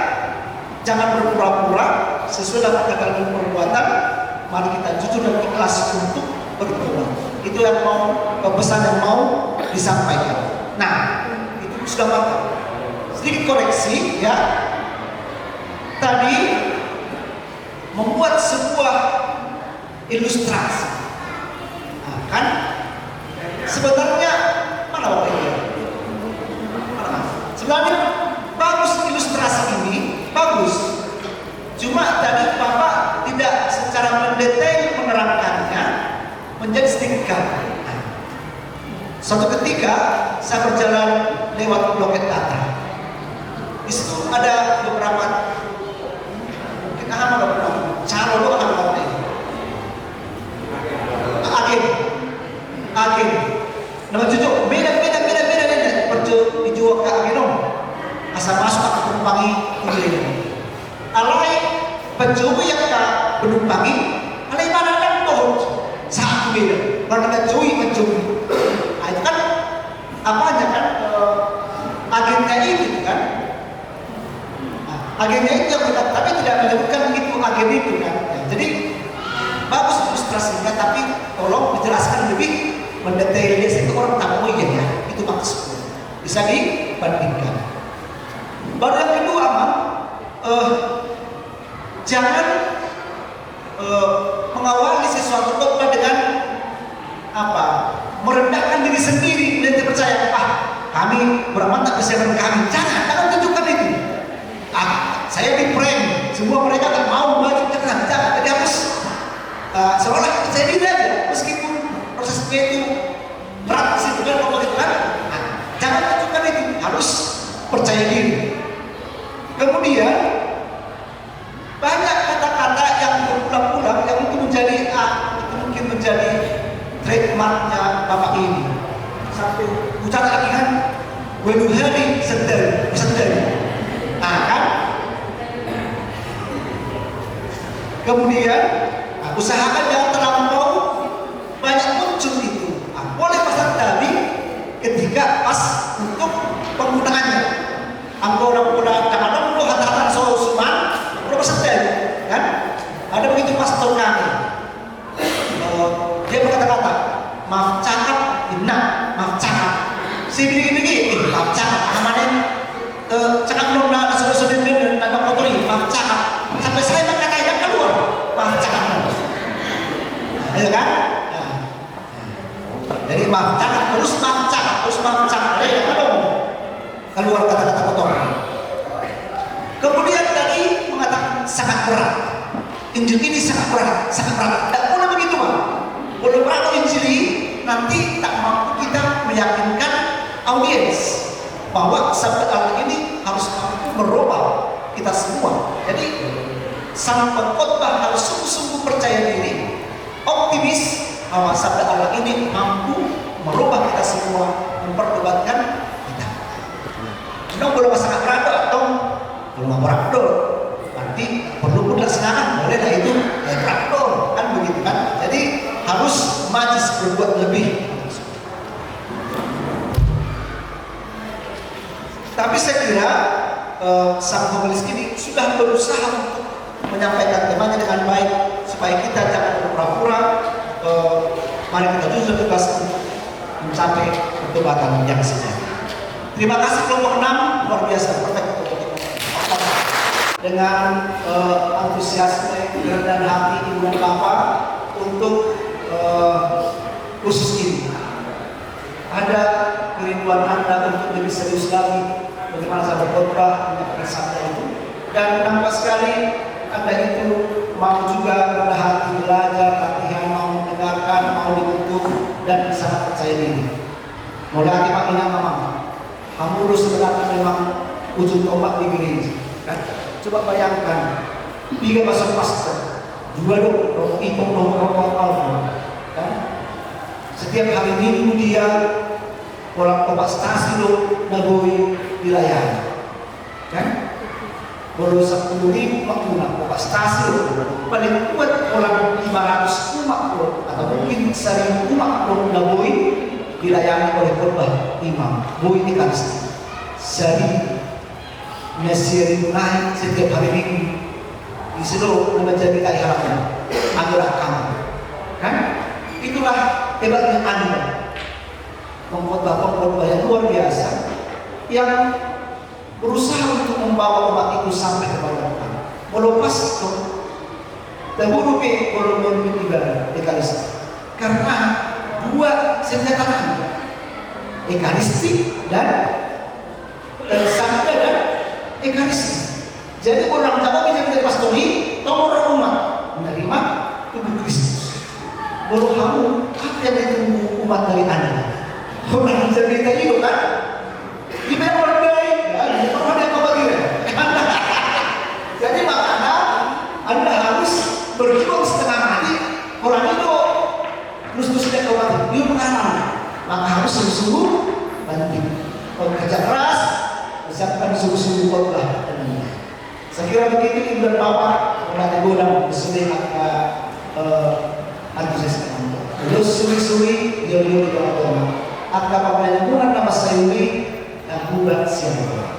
jangan berpura-pura, sesuai dengan kata-kata perbuatan, mari kita jujur dan ikhlas untuk bertobat. Itu yang mau, pesan yang mau disampaikan. Nah, itu sudah matang. Sedikit koreksi, ya. Tadi membuat sebuah ilustrasi. Nah, kan sebenarnya mana Bapak Ibu? Sebenarnya bagus ilustrasi ini, bagus. Cuma tadi Bapak tidak secara mendetail menerangkannya, menjadi sedikit gambar. Suatu ketika saya berjalan lewat Loket Tatra. Di situ ada beberapa calon agen. Nama cucuk beda perju dijual ke agenom. Asal masuk aku penumpangi ini. Alai penjual yang tak penumpangi, alai mana kan pohon satu beda. Kalau kita mencuri. Nah, itu kan apa aja kan agennya itu kan. Agennya itu yang kita, tapi tidak menyebutkan begitu agen itu kan. Ya, jadi bagus ilustrasinya, tapi tolong dijelaskan lebih mendetailnya, itu orang tahu ya, itu maksudnya bisa dibandingkan. Baru yang kedua, jangan mengawali sesuatu khotbah dengan apa? Merendahkan diri sendiri, dan percaya kami beramal tak bisa kami. Jangan tunjukkan itu. Saya di prank, semua mereka tak mau maju, jangan. Jadi harus seolah saya diri aja, meskipun prosesnya itu berat sih, bukan kalau gitu kan. Jangan tunjukkan itu, harus percaya diri. Kemudian banyak kata-kata yang berulang-ulang yang mungkin menjadi trademarknya Bapak ini. Satu ucapan lagi kan, wenuhari sedari. Kan? Kemudian usahakan jangan terlampau banyak muncul itu. Boleh pasang tadi ketika pas untuk penggunaannya. Orang kadang-kadang lu hata-hata soal-soal, lu pesan kan? Ada begitu pastor kami. Dia berkata-kata, maaf cakap, maaf cakap. Si begini, maaf cakap, amanin cakap belum nak sudah dan nak kotori, maaf cakap. Sampai saya berkata keluar, maaf cakap. Ya kan? Jadi maaf cakap, terus maaf cakap. Ya kan dong? Keluar kata-kata kotor. Kemudian tadi mengatakan sangat berat. Injil ini sangat berat. Tidak boleh begitu, Pak. Boleh berat Injil ini nanti tak mampu kita meyakinkan audiens bahwa sabda Allah ini harus mampu merubah kita semua. Jadi sang pengkhotbah harus sungguh-sungguh percaya diri, optimis bahwa sabda Allah ini mampu merubah kita semua, mempertobatkan kita. Tidak boleh sangat berat atau belum berat nanti perlu pun dilaksanakan, boleh lah itu berat kan begitu kan. Jadi harus majlis berbuat lebih. Tapi saya kira sang homilis ini sudah berusaha untuk menyampaikan temanya dengan baik supaya kita jangan berpura-pura. Mari kita jujur tegas mencapai perdebatan yang sejati. Terima kasih kelompok 6, luar biasa perfect dengan antusiasme dan hati ibu dan bapak untuk khusus ini. Ada kerinduan Anda untuk lebih serius lagi bagaimana saya berkhotbah menyampaikan sabda itu, dan nampak sekali Anda itu mau juga rendah hati belajar, latihan, mau mendengarkan, mau dituntut, dan sangat percaya diri. Mulai hati Pak ingat memang kamu harus sebenarnya memang ujung tombak di gereja. Kan? Coba bayangkan 3 pasang pastor, 2 dokter, ikut nomor kan? Setiap hari Minggu dia orang obat stasi lo nagoi wilayah, kan? Baru 10.000 makmuna obat stasi lo paling kuat orang 500 umat lo atau mungkin 1.000 umat lo nagoi wilayah oleh khotbah imam. Boi ini kan jadi Mesir naik setiap hari Minggu di situ menjadi kaya harapan adalah kamu, kan? Itulah hebatnya Anda pengkhotbah yang luar biasa yang berusaha untuk membawa umat itu sampai kepada Tuhan. Melepas itu dan buruke kalau ibadah ekaristi, karena 2 senjata Anda, ekaristi dan sabda dan ekaristi. Jadi orang Jawa bisa menjadi pastori, nomor umat menerima tubuh Kristus. Baru kamu apa yang ditunggu umat dari Anda? Orang jadi kayak itu kan? Kita orang baik, orang yang kebagian. Jadi makanya Anda harus berjuang setengah hati. Orang itu terus tidak khawatir, dia pengalaman. Maka harus sungguh-sungguh banting. Kalau kerja keras, siapkan sungguh-sungguh khotbah. Saya kira begitu ibu dan bapak mulai digodam bersedih antusias kamu. Terus suwi-suwi dia di agama. Agama penyebutan nama sayuri dan bulan siang.